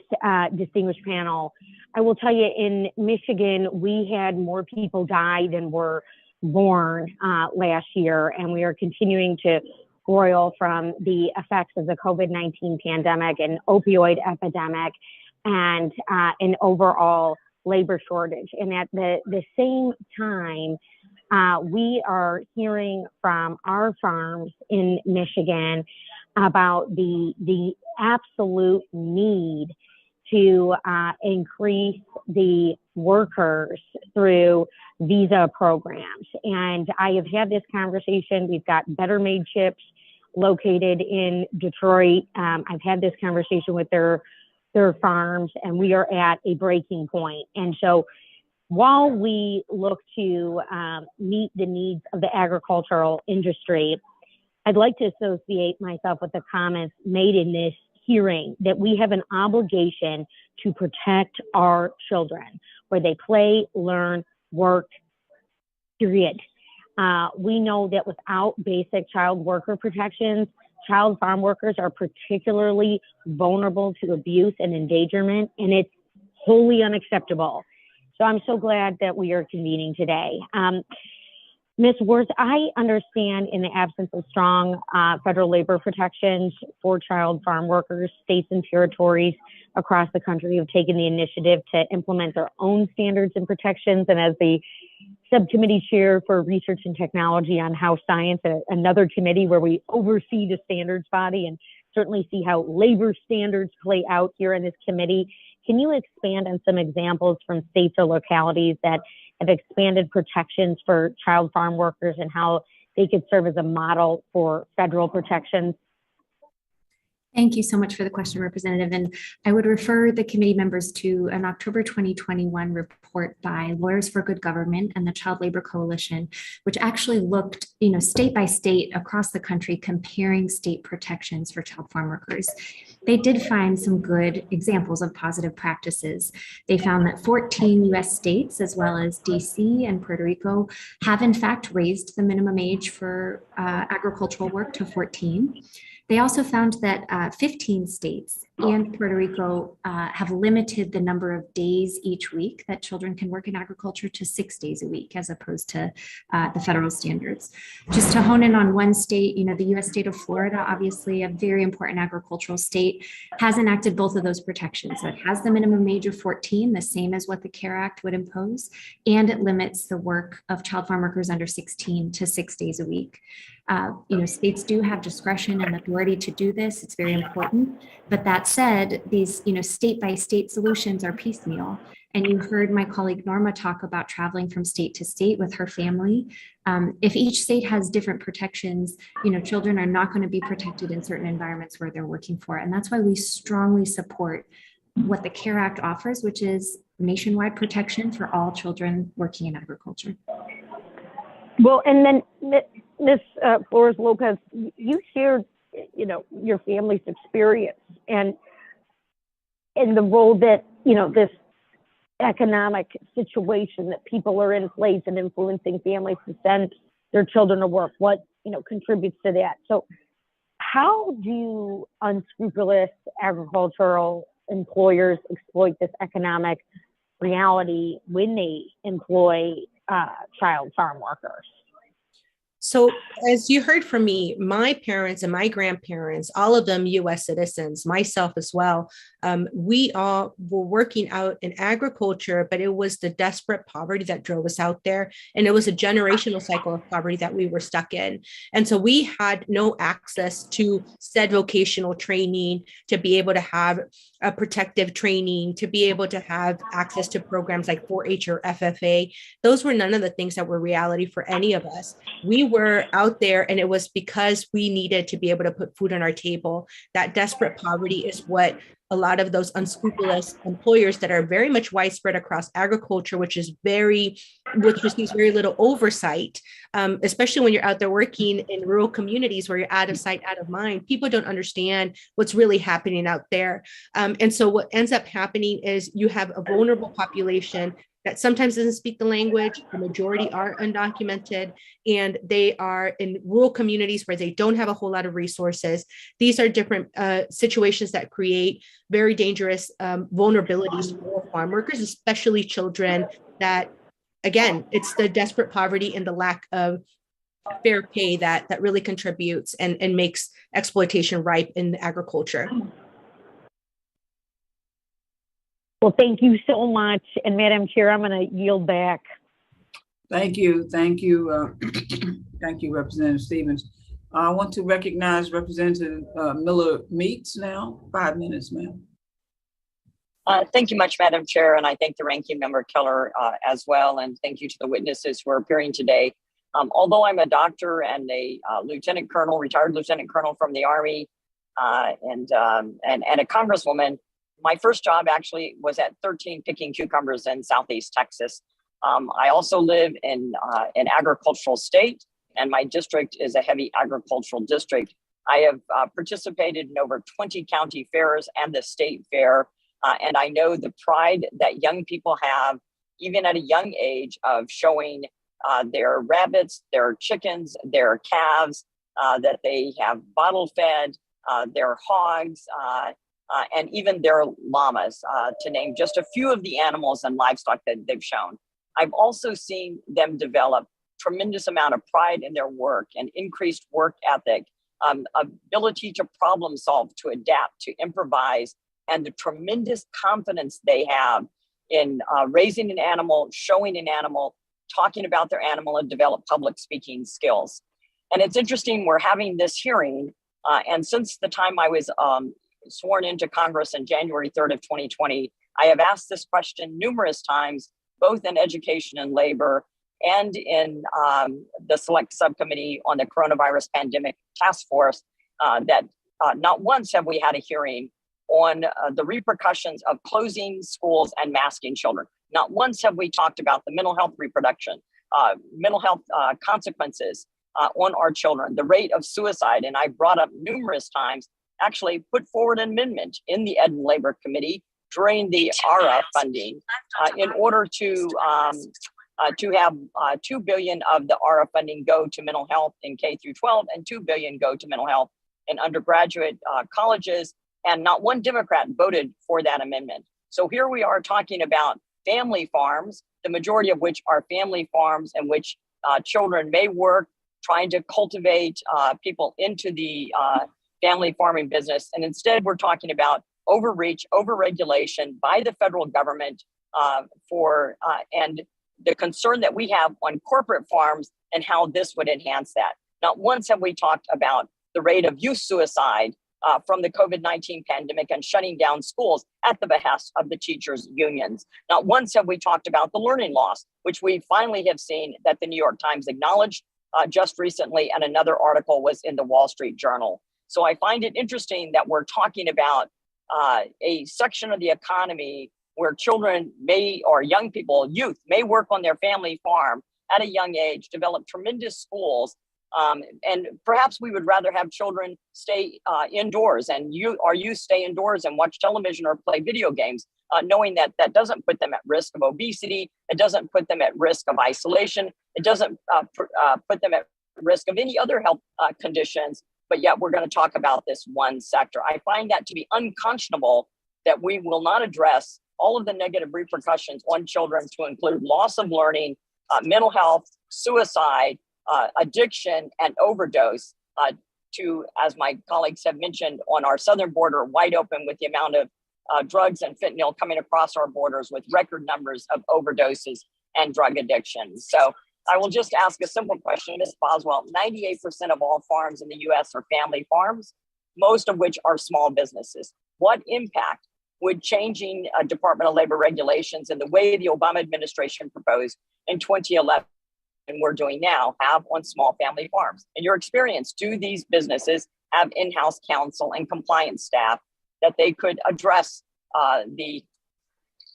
S9: distinguished panel. I will tell you, in Michigan, we had more people die than were born last year, and we are continuing to roil from the effects of the COVID-19 pandemic and opioid epidemic and an overall labor shortage. And at the same time, we are hearing from our farms in Michigan about the absolute need to increase the workers through visa programs. And I have had this conversation. We've got Better Made Chips located in Detroit. I've had this conversation with their farms, and we are at a breaking point. And so while we look to meet the needs of the agricultural industry, I'd like to associate myself with the comments made in this hearing that we have an obligation to protect our children where they play, learn, work, period. We know that without basic child worker protections, child farm workers are particularly vulnerable to abuse and endangerment, and it's wholly unacceptable. So I'm so glad that we are convening today. Ms. Worth, I understand in the absence of strong federal labor protections for child farm workers, states and territories across the country have taken the initiative to implement their own standards and protections. And as the subcommittee chair for research and technology on House Science, another committee where we oversee the standards body and certainly see how labor standards play out here in this committee, can you expand on some examples from states or localities that have expanded protections for child farm workers and how they could serve as a model for federal protections?
S3: Thank you so much for the question, Representative. And I would refer the committee members to an October 2021 report by Lawyers for Good Government and the Child Labor Coalition, which actually looked, state by state across the country, comparing state protections for child farm workers. They did find some good examples of positive practices. They found that 14 US states, as well as DC and Puerto Rico, have in fact raised the minimum age for agricultural work to 14. They also found that 15 states and Puerto Rico have limited the number of days each week that children can work in agriculture to 6 days a week, as opposed to the federal standards. Just to hone in on one state, the US state of Florida, obviously a very important agricultural state, has enacted both of those protections. So it has the minimum age of 14, the same as what the CARE Act would impose, and it limits the work of child farm workers under 16 to 6 days a week. States do have discretion and authority to do this. It's very important. But that said, these, state by state solutions are piecemeal. And you heard my colleague Norma talk about traveling from state to state with her family. If each state has different protections, children are not going to be protected in certain environments where they're working for. And that's why we strongly support what the CARE Act offers, which is nationwide protection for all children working in agriculture.
S9: Well, and then Ms. Flores Lopez, you shared, your family's experience and the role that, this economic situation that people are in plays in influencing families to send their children to work, what, contributes to that. So how do unscrupulous agricultural employers exploit this economic reality when they employ child farm workers?
S6: So as you heard from me, my parents and my grandparents, all of them US citizens, myself as well, we all were working out in agriculture, but it was the desperate poverty that drove us out there. And it was a generational cycle of poverty that we were stuck in. And so we had no access to said vocational training, to be able to have a protective training, to be able to have access to programs like 4-H or FFA. Those were none of the things that were reality for any of us. We were out there, and it was because we needed to be able to put food on our table. That desperate poverty is what a lot of those unscrupulous employers that are very much widespread across agriculture, which receives very little oversight, especially when you're out there working in rural communities where you're out of sight, out of mind. People don't understand what's really happening out there. And so what ends up happening is you have a vulnerable population that sometimes doesn't speak the language. The majority are undocumented, and they are in rural communities where they don't have a whole lot of resources. These are different situations that create very dangerous vulnerabilities for farm workers, especially children that, again, it's the desperate poverty and the lack of fair pay that really contributes and makes exploitation ripe in agriculture.
S9: Well, thank you so much. And Madam Chair, I'm going to yield back.
S1: Thank you. Thank you. Thank you, Representative Stevens. I want to recognize Representative Miller Meeks now. 5 minutes, ma'am.
S10: Thank you much, Madam Chair, and I thank the Ranking Member Keller as well, and thank you to the witnesses who are appearing today. Although I'm a doctor and a lieutenant colonel, retired lieutenant colonel from the Army, and a congresswoman, my first job actually was at 13 picking cucumbers in Southeast Texas. I also live in an agricultural state, and my district is a heavy agricultural district. I have participated in over 20 county fairs and the state fair, and I know the pride that young people have, even at a young age, of showing their rabbits, their chickens, their calves, that they have bottle fed, their hogs, and even their llamas, to name just a few of the animals and livestock that they've shown. I've also seen them develop tremendous amount of pride in their work and increased work ethic, ability to problem solve, to adapt, to improvise, and the tremendous confidence they have in raising an animal, showing an animal, talking about their animal, and develop public speaking skills. And it's interesting, we're having this hearing, and since the time I was sworn into Congress on January 3rd of 2020, I have asked this question numerous times, both in education and labor and in the select subcommittee on the coronavirus pandemic task force, that not once have we had a hearing on the repercussions of closing schools and masking children. Not once have we talked about the mental health mental health consequences on our children, the rate of suicide. And I brought up numerous times, actually put forward an amendment in the Ed and Labor Committee during the ARA funding in order to have $2 billion of the ARA funding go to mental health in K through 12 and $2 billion go to mental health in undergraduate colleges. And not one Democrat voted for that amendment. So here we are talking about family farms, the majority of which are family farms in which children may work, trying to cultivate people into the family farming business. And instead, we're talking about overreach, overregulation by the federal government and the concern that we have on corporate farms and how this would enhance that. Not once have we talked about the rate of youth suicide from the COVID-19 pandemic and shutting down schools at the behest of the teachers' unions. Not once have we talked about the learning loss, which we finally have seen that the New York Times acknowledged just recently, and another article was in the Wall Street Journal. So I find it interesting that we're talking about a section of the economy where children or young people, youth, may work on their family farm at a young age, develop tremendous schools, and perhaps we would rather have children stay indoors and our youth stay indoors and watch television or play video games, knowing that that doesn't put them at risk of obesity, it doesn't put them at risk of isolation, it doesn't put them at risk of any other health conditions, but yet we're going to talk about this one sector. I find that to be unconscionable, that we will not address all of the negative repercussions on children, to include loss of learning, mental health, suicide, addiction, and overdose, to, as my colleagues have mentioned, on our southern border, wide open with the amount of drugs and fentanyl coming across our borders, with record numbers of overdoses and drug addictions. So I will just ask a simple question, Ms. Boswell. 98% of all farms in the US are family farms, most of which are small businesses. What impact would changing Department of Labor regulations and the way the Obama administration proposed in 2011 and we're doing now have on small family farms? In your experience, do these businesses have in-house counsel and compliance staff that they could address the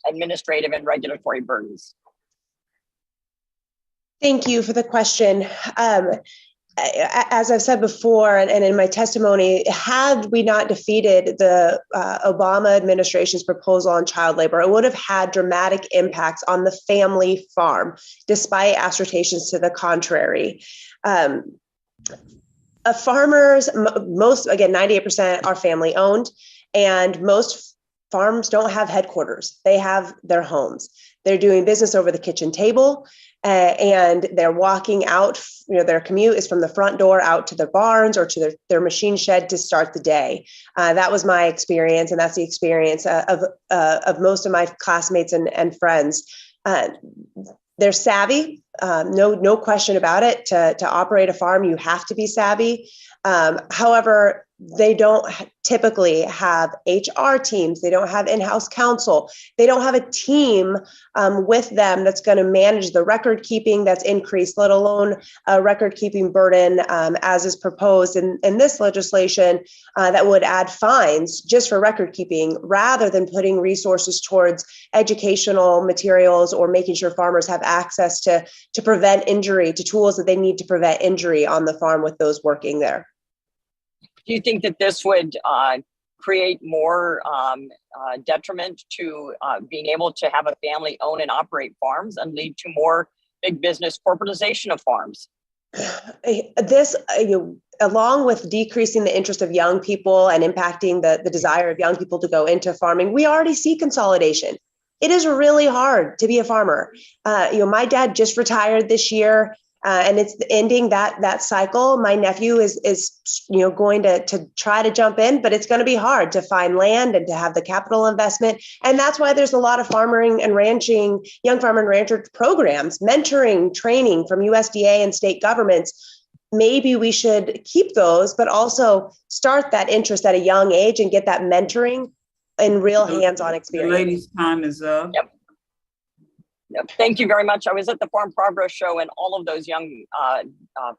S10: administrative and regulatory burdens?
S5: Thank you for the question. As I've said before, and in my testimony, had we not defeated the Obama administration's proposal on child labor, it would have had dramatic impacts on the family farm, despite assertions to the contrary. Farmers, most, again, 98% are family owned, and most farms don't have headquarters. They have their homes. They're doing business over the kitchen table, and they're walking out. Their commute is from the front door out to the barns or to their machine shed to start the day. That was my experience, and that's the experience of most of my classmates and friends. They're savvy, no question about it. To operate a farm, you have to be savvy. However, they don't typically have HR teams. They don't have in-house counsel. They don't have a team with them that's going to manage the record keeping that's increased, let alone a record keeping burden as is proposed in this legislation that would add fines just for record keeping, rather than putting resources towards educational materials or making sure farmers have access to prevent injury, to tools that they need to prevent injury on the farm with those working there.
S10: Do you think that this would create more detriment to being able to have a family own and operate farms and lead to more big business corporatization of farms?
S5: This, along with decreasing the interest of young people and impacting the desire of young people to go into farming, we already see consolidation. It is really hard to be a farmer. My dad just retired this year. And it's ending that cycle. My nephew is going to try to jump in, but it's going to be hard to find land and to have the capital investment. And that's why there's a lot of farming and ranching, young farmer and rancher programs, mentoring, training from USDA and state governments. Maybe we should keep those, but also start that interest at a young age and get that mentoring and real hands-on experience.
S1: The lady's time is up.
S10: Yep. Thank you very much. I was at the Farm Progress Show, and all of those young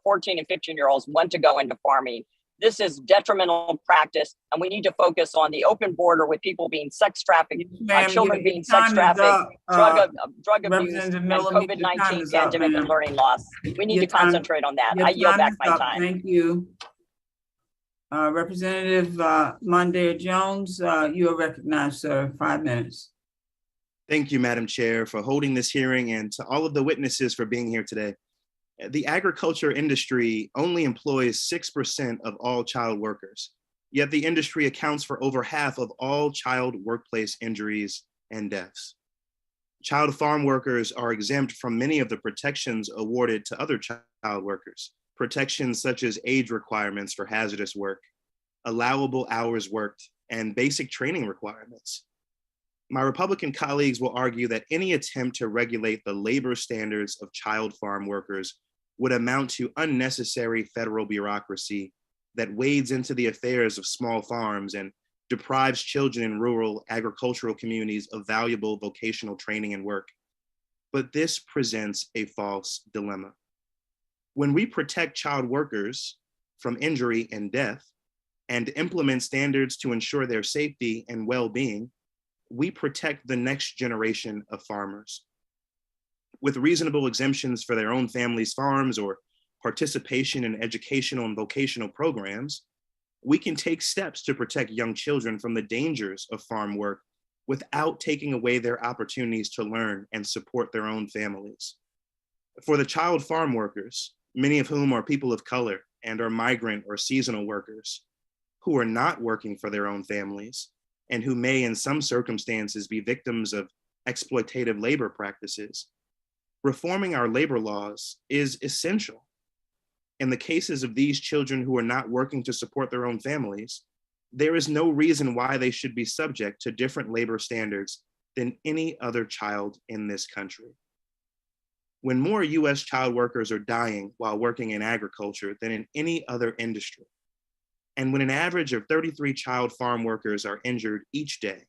S10: 14 and 15-year-olds want to go into farming. This is detrimental practice, and we need to focus on the open border with people being sex trafficked, children being sex trafficked, drug abuse, and COVID-19 pandemic and learning loss. We need to concentrate on that. I yield back my time.
S1: Thank you. Representative Mondaire Jones, you are recognized, sir. 5 minutes.
S11: Thank you, Madam Chair, for holding this hearing, and to all of the witnesses for being here today. The agriculture industry only employs 6% of all child workers, yet the industry accounts for over half of all child workplace injuries and deaths. Child farm workers are exempt from many of the protections awarded to other child workers, protections such as age requirements for hazardous work, allowable hours worked, and basic training requirements. My Republican colleagues will argue that any attempt to regulate the labor standards of child farm workers would amount to unnecessary federal bureaucracy that wades into the affairs of small farms and deprives children in rural agricultural communities of valuable vocational training and work. But this presents a false dilemma. When we protect child workers from injury and death and implement standards to ensure their safety and well-being, we protect the next generation of farmers. With reasonable exemptions for their own families' farms or participation in educational and vocational programs, we can take steps to protect young children from the dangers of farm work without taking away their opportunities to learn and support their own families. For the child farm workers, many of whom are people of color and are migrant or seasonal workers, who are not working for their own families, and who may in some circumstances be victims of exploitative labor practices, reforming our labor laws is essential. In the cases of these children who are not working to support their own families, there is no reason why they should be subject to different labor standards than any other child in this country. When more US child workers are dying while working in agriculture than in any other industry, and when an average of 33 child farm workers are injured each day,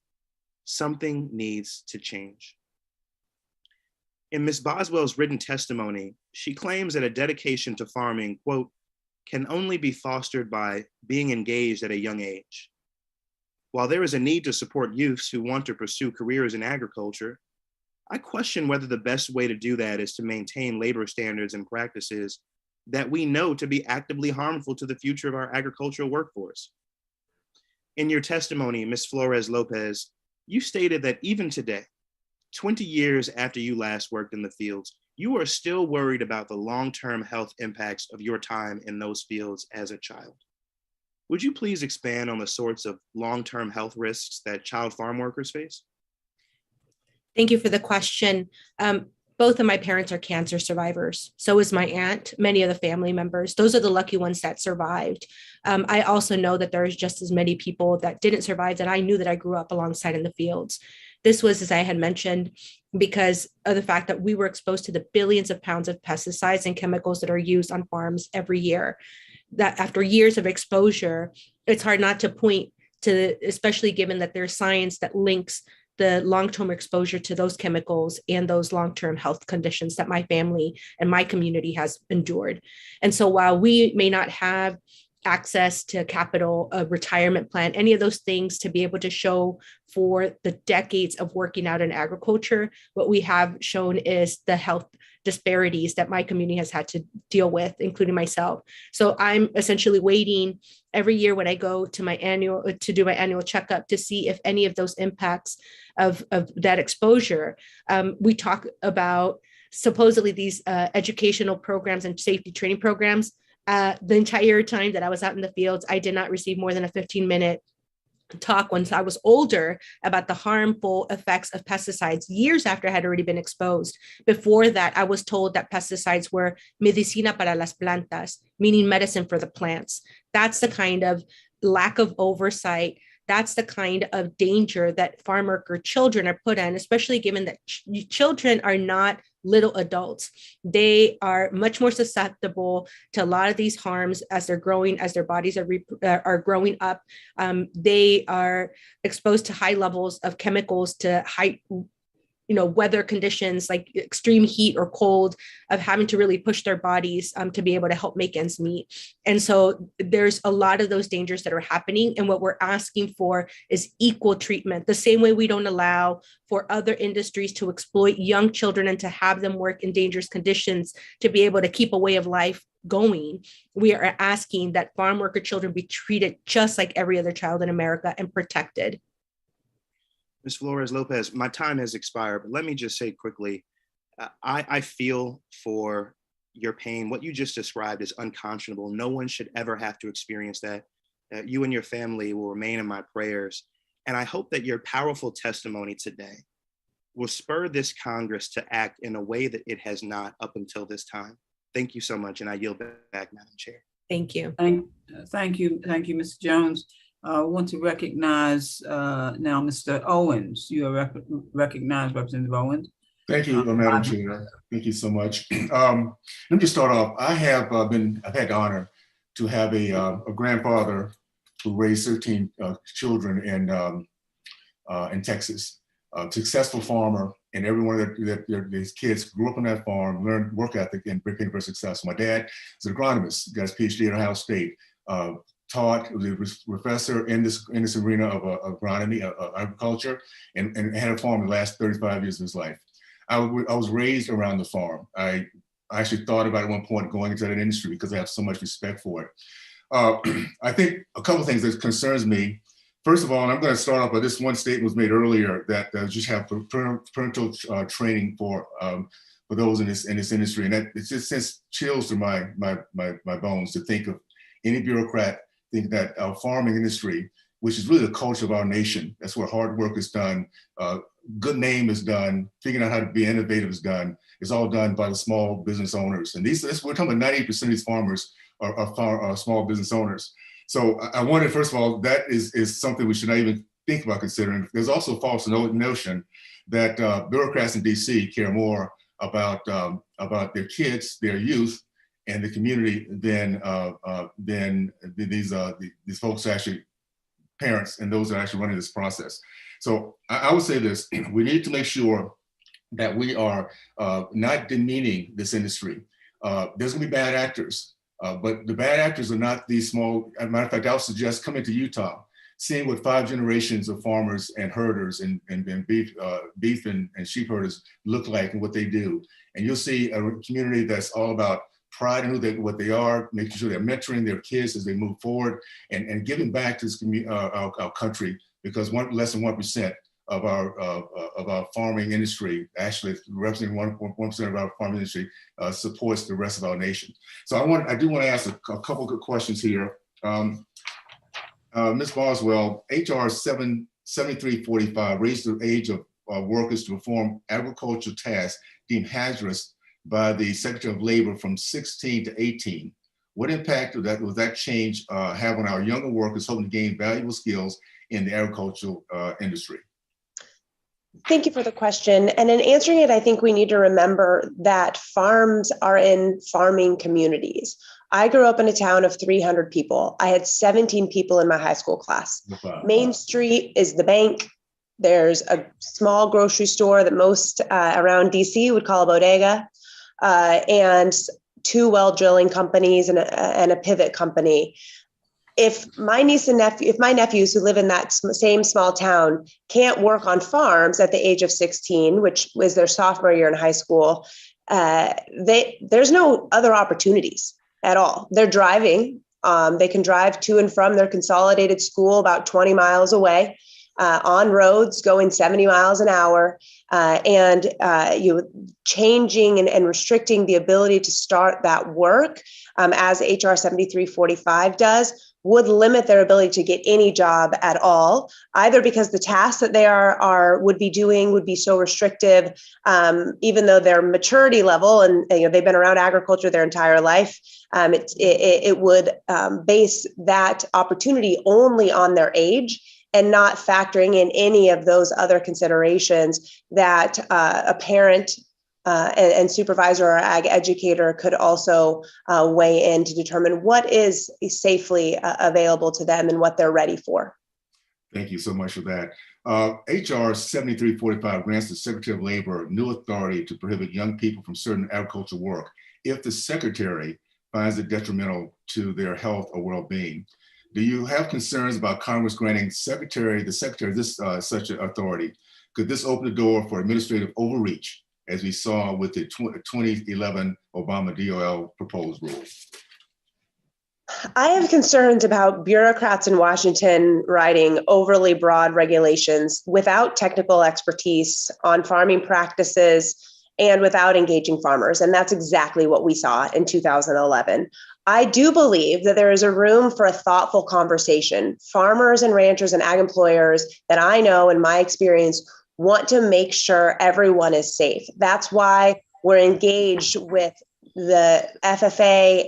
S11: something needs to change. In Ms. Boswell's written testimony, she claims that a dedication to farming, quote, can only be fostered by being engaged at a young age. While there is a need to support youths who want to pursue careers in agriculture, I question whether the best way to do that is to maintain labor standards and practices that we know to be actively harmful to the future of our agricultural workforce. In your testimony, Ms. Flores Lopez, you stated that even today, 20 years after you last worked in the fields, you are still worried about the long-term health impacts of your time in those fields as a child. Would you please expand on the sorts of long-term health risks that child farm workers face?
S6: Thank you for the question. Both of my parents are cancer survivors. So is my aunt, many of the family members. Those are the lucky ones that survived. I also know that there's just as many people that didn't survive that I knew that I grew up alongside in the fields. This was, as I had mentioned, because of the fact that we were exposed to the billions of pounds of pesticides and chemicals that are used on farms every year. That after years of exposure, it's hard not to point to, especially given that there's science that links the long-term exposure to those chemicals and those long-term health conditions that my family and my community has endured. And so while we may not have access to capital, a retirement plan, any of those things to be able to show for the decades of working out in agriculture, what we have shown is the health disparities that my community has had to deal with, including myself. So I'm essentially waiting every year when I go to my do my annual checkup to see if any of those impacts of that exposure. We talk about supposedly these educational programs and safety training programs. The entire time that I was out in the fields, I did not receive more than a 15-minute talk once I was older about the harmful effects of pesticides years after I had already been exposed. Before that, I was told that pesticides were medicina para las plantas, meaning medicine for the plants. That's the kind of lack of oversight. That's the kind of danger that farm worker children are put in, especially given that children are not little adults. They are much more susceptible to a lot of these harms as they're growing, as their bodies are growing up. They are exposed to high levels of chemicals, to high weather conditions like extreme heat or cold, of having to really push their bodies to be able to help make ends meet. And so there's a lot of those dangers that are happening. And what we're asking for is equal treatment, the same way we don't allow for other industries to exploit young children and to have them work in dangerous conditions to be able to keep a way of life going. We are asking that farm worker children be treated just like every other child in America and protected.
S11: Ms. Flores Lopez, my time has expired, but let me just say quickly, I feel for your pain. What you just described is unconscionable. No one should ever have to experience that. You and your family will remain in my prayers. And I hope that your powerful testimony today will spur this Congress to act in a way that it has not up until this time. Thank you so much. And I yield back, Madam Chair.
S6: Thank you.
S1: Thank you, Mr. Jones. I want to recognize now Mr. Owens. You are recognized, Representative Owens.
S12: Thank you, Madam Chair. Thank you so much. Let me just start off. I've had the honor to have a grandfather who raised 13 children in Texas, a successful farmer, and every one of these kids grew up on that farm, learned work ethic, and became very successful. My dad is an agronomist, got his PhD at Ohio State. Taught, was a professor in this arena of agronomy, agriculture, and had a farm the last 35 years of his life. I was raised around the farm. I actually thought about at one point going into that industry because I have so much respect for it. I think a couple of things that concerns me. First of all, and I'm going to start off by this one statement was made earlier that just have parental training for those in this industry, and that it just sends chills to my bones to think of any bureaucrat think that our farming industry, which is really the culture of our nation, that's where hard work is done, good name is done, figuring out how to be innovative is done, is all done by the small business owners. And we're talking about 98% of these farmers are small business owners. So I wanted, first of all, that is something we should not even think about considering. There's also a false notion that bureaucrats in DC care more about their kids, their youth, and the community than these folks actually, parents and those that are actually running this process. So I would say this: we need to make sure that we are not demeaning this industry. There's gonna be bad actors, but the bad actors are not these small. As a matter of fact, I would suggest coming to Utah. seeing what 5 generations of farmers and herders and beef and sheep herders look like and what they do. And you'll see a community that's all about pride in what they are, making sure they're mentoring their kids as they move forward, and giving back to this our country, because less than 1% of our farming industry, actually representing 1% of our farming industry, supports the rest of our nation. So I do want to ask a couple good questions here. Ms. Boswell, HR 7345 raised the age of workers to perform agricultural tasks deemed hazardous by the Secretary of Labor from 16 to 18. What impact would that change have on our younger workers hoping to gain valuable skills in the agricultural industry?
S5: Thank you for the question. And in answering it, I think we need to remember that farms are in farming communities. I grew up in a town of 300 people. I had 17 people in my high school class.
S12: Wow.
S5: Main Street is the bank. There's a small grocery store that most around DC would call a bodega, and 2 well drilling companies and a pivot company. If my nephews who live in that same small town can't work on farms at the age of 16, which was their sophomore year in high school, there's no other opportunities at all. They're driving. They can drive to and from their consolidated school about 20 miles away, on roads going 70 miles an hour, and changing and restricting the ability to start that work, as HR 7345 does, would limit their ability to get any job at all, either because the tasks that they would be doing would be so restrictive, even though their maturity level and they've been around agriculture their entire life, it would base that opportunity only on their age and not factoring in any of those other considerations that a parent and supervisor or ag educator could also weigh in to determine what is safely available to them and what they're ready for.
S12: Thank you so much for that. HR 7345 grants the Secretary of Labor new authority to prohibit young people from certain agricultural work if the Secretary finds it detrimental to their health or well-being. Do you have concerns about Congress granting the Secretary this such an authority? Could this open the door for administrative overreach, as we saw with the 2011 Obama DOL proposed rule?
S5: I have concerns about bureaucrats in Washington writing overly broad regulations without technical expertise on farming practices and without engaging farmers. And that's exactly what we saw in 2011. I do believe that there is a room for a thoughtful conversation. Farmers and ranchers and ag employers that I know in my experience want to make sure everyone is safe. That's why we're engaged with the FFA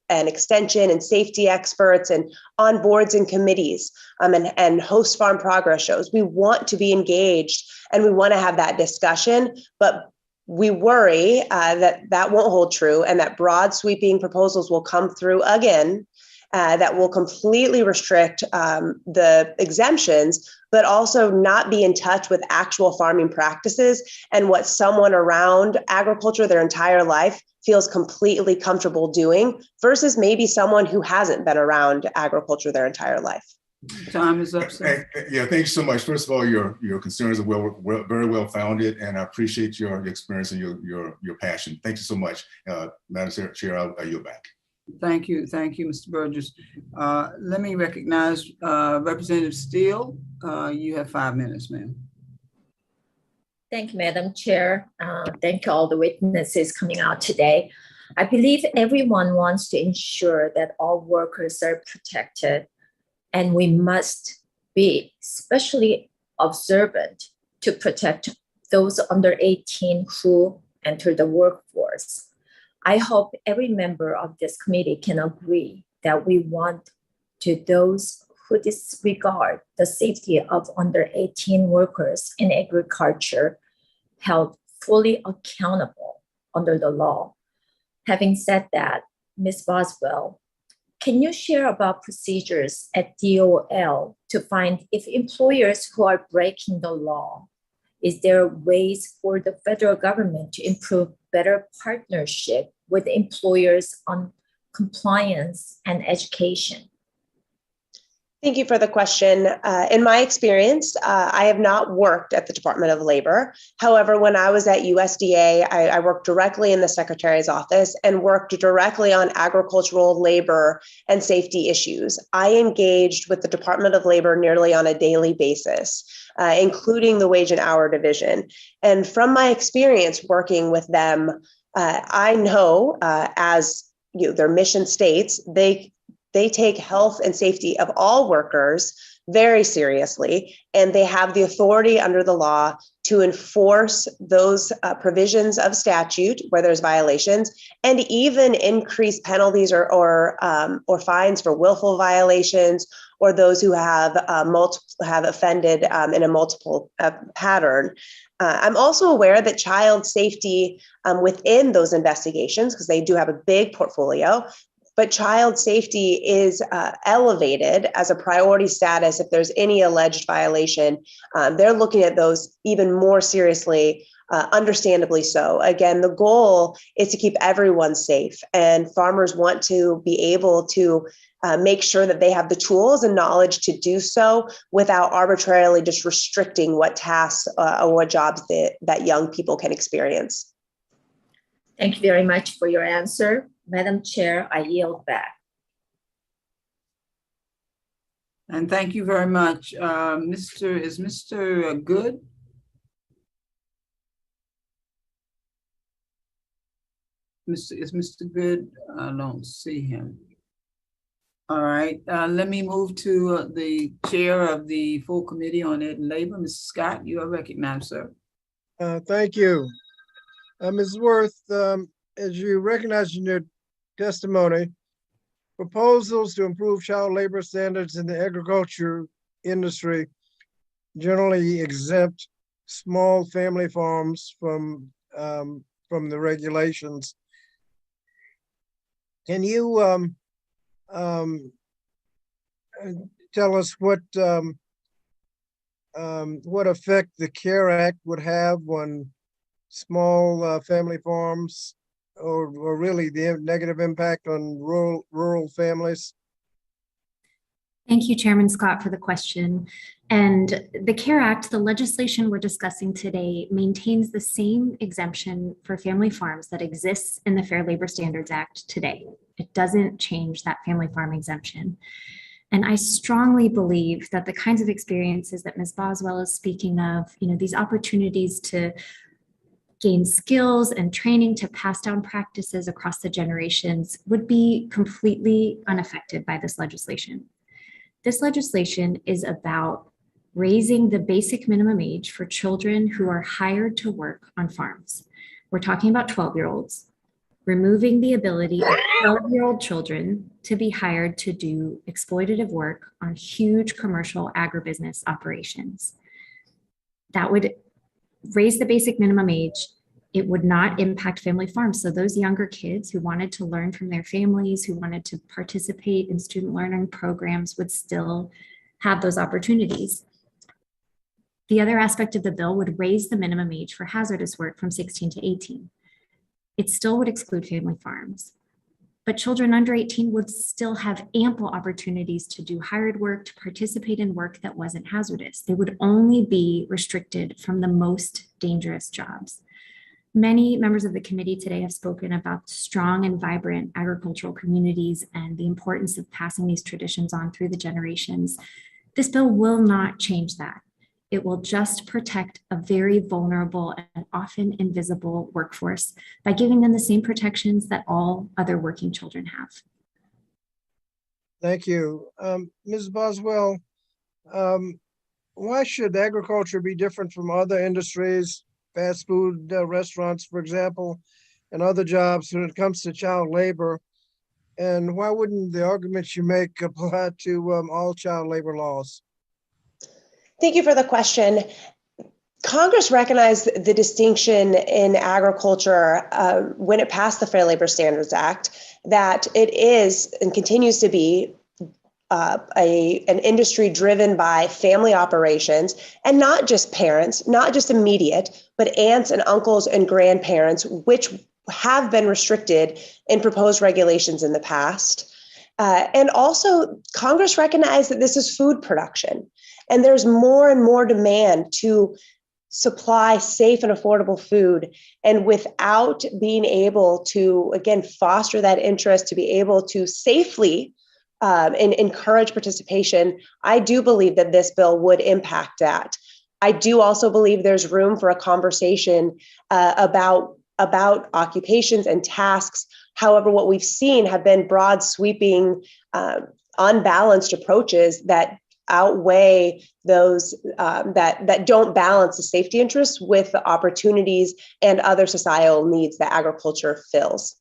S5: and extension and safety experts and on boards and committees, and host farm progress shows. We want to be engaged and we want to have that discussion, but we worry that won't hold true and that broad sweeping proposals will come through again that will completely restrict the exemptions, but also not be in touch with actual farming practices and what someone around agriculture their entire life feels completely comfortable doing versus maybe someone who hasn't been around agriculture their entire life.
S1: Time is up, sir.
S12: Yeah, thank you so much. First of all, your concerns are very well founded, and I appreciate your experience and your passion. Thank you so much, Madam Chair. I'll yield back.
S1: Thank you, Mr. Burgess. Let me recognize Representative Steele. You have 5 minutes, ma'am.
S13: Thank you, Madam Chair. Thank you all the witnesses coming out today. I believe everyone wants to ensure that all workers are protected, and we must be especially observant to protect those under 18 who enter the workforce. I hope every member of this committee can agree that we want to those who disregard the safety of under 18 workers in agriculture held fully accountable under the law. Having said that, Ms. Boswell, can you share about procedures at DOL to find if employers who are breaking the law, is there ways for the federal government to improve better partnership with employers on compliance and education?
S5: Thank you for the question. In my experience, I have not worked at the Department of Labor. However, when I was at USDA, I worked directly in the Secretary's office and worked directly on agricultural labor and safety issues. I engaged with the Department of Labor nearly on a daily basis, including the Wage and Hour Division. And from my experience working with them, I know, as their mission states, they take health and safety of all workers very seriously, and they have the authority under the law to enforce those provisions of statute where there's violations, and even increase penalties or fines for willful violations or those who have offended in a multiple pattern. I'm also aware that child safety within those investigations, because they do have a big portfolio, but child safety is elevated as a priority status if there's any alleged violation. They're looking at those even more seriously, understandably so. Again, the goal is to keep everyone safe, and farmers want to be able to make sure that they have the tools and knowledge to do so without arbitrarily just restricting what tasks or what jobs that young people can experience.
S13: Thank you very much for your answer. Madam Chair, I yield back.
S1: And thank you very much. Is Mr. Good? Is Mr. Good? I don't see him. All right, let me move to the chair of the full committee on Ed and Labor. Mrs. Scott, you are recognized, sir.
S14: Thank you. Ms. Worth, as you recognize in your testimony, proposals to improve child labor standards in the agriculture industry generally exempt small family farms from the regulations. Can you tell us what effect the CARE Act would have on small family farms, or really the negative impact on rural families?
S3: Thank you, Chairman Scott, for the question. And the CARE Act, the legislation we're discussing today, maintains the same exemption for family farms that exists in the Fair Labor Standards Act today. It doesn't change that family farm exemption. And I strongly believe that the kinds of experiences that Ms. Boswell is speaking of, these opportunities to gain skills and training to pass down practices across the generations would be completely unaffected by this legislation. This legislation is about raising the basic minimum age for children who are hired to work on farms. We're talking about 12-year-olds, removing the ability of 12-year-old children to be hired to do exploitative work on huge commercial agribusiness operations. That would raise the basic minimum age. It would not impact family farms. So those younger kids who wanted to learn from their families, who wanted to participate in student learning programs, would still have those opportunities. The other aspect of the bill would raise the minimum age for hazardous work from 16 to 18. It still would exclude family farms, but children under 18 would still have ample opportunities to do hired work, to participate in work that wasn't hazardous. They would only be restricted from the most dangerous jobs. Many members of the committee today have spoken about strong and vibrant agricultural communities and the importance of passing these traditions on through the generations. This bill will not change that. It will just protect a very vulnerable and often invisible workforce by giving them the same protections that all other working children have.
S14: Thank you. Ms. Boswell, why should agriculture be different from other industries, fast food restaurants, for example, and other jobs when it comes to child labor? And why wouldn't the arguments you make apply to all child labor laws?
S5: Thank you for the question. Congress recognized the distinction in agriculture when it passed the Fair Labor Standards Act, that it is and continues to be an industry driven by family operations, and not just parents, not just immediate, but aunts and uncles and grandparents, which have been restricted in proposed regulations in the past. And also, Congress recognized that this is food production, and there's more and more demand to supply safe and affordable food. And without being able to, again, foster that interest, to be able to safely and encourage participation, I do believe that this bill would impact that. I do also believe there's room for a conversation about occupations and tasks. However, what we've seen have been broad, sweeping, unbalanced approaches that outweigh those that don't balance the safety interests with the opportunities and other societal needs that agriculture fills.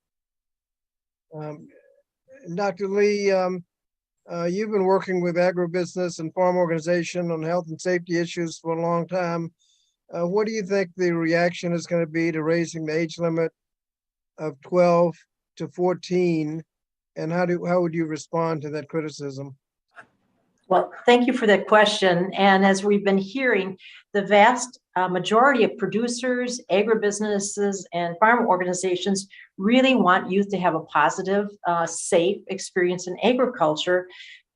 S14: Dr. Lee, you've been working with agribusiness and farm organization on health and safety issues for a long time. What do you think the reaction is going to be to raising the age limit of 12 to 14? And how would you respond to that criticism?
S4: Well, thank you for that question. And as we've been hearing, the vast majority of producers, agribusinesses, and farm organizations really want youth to have a positive, safe experience in agriculture.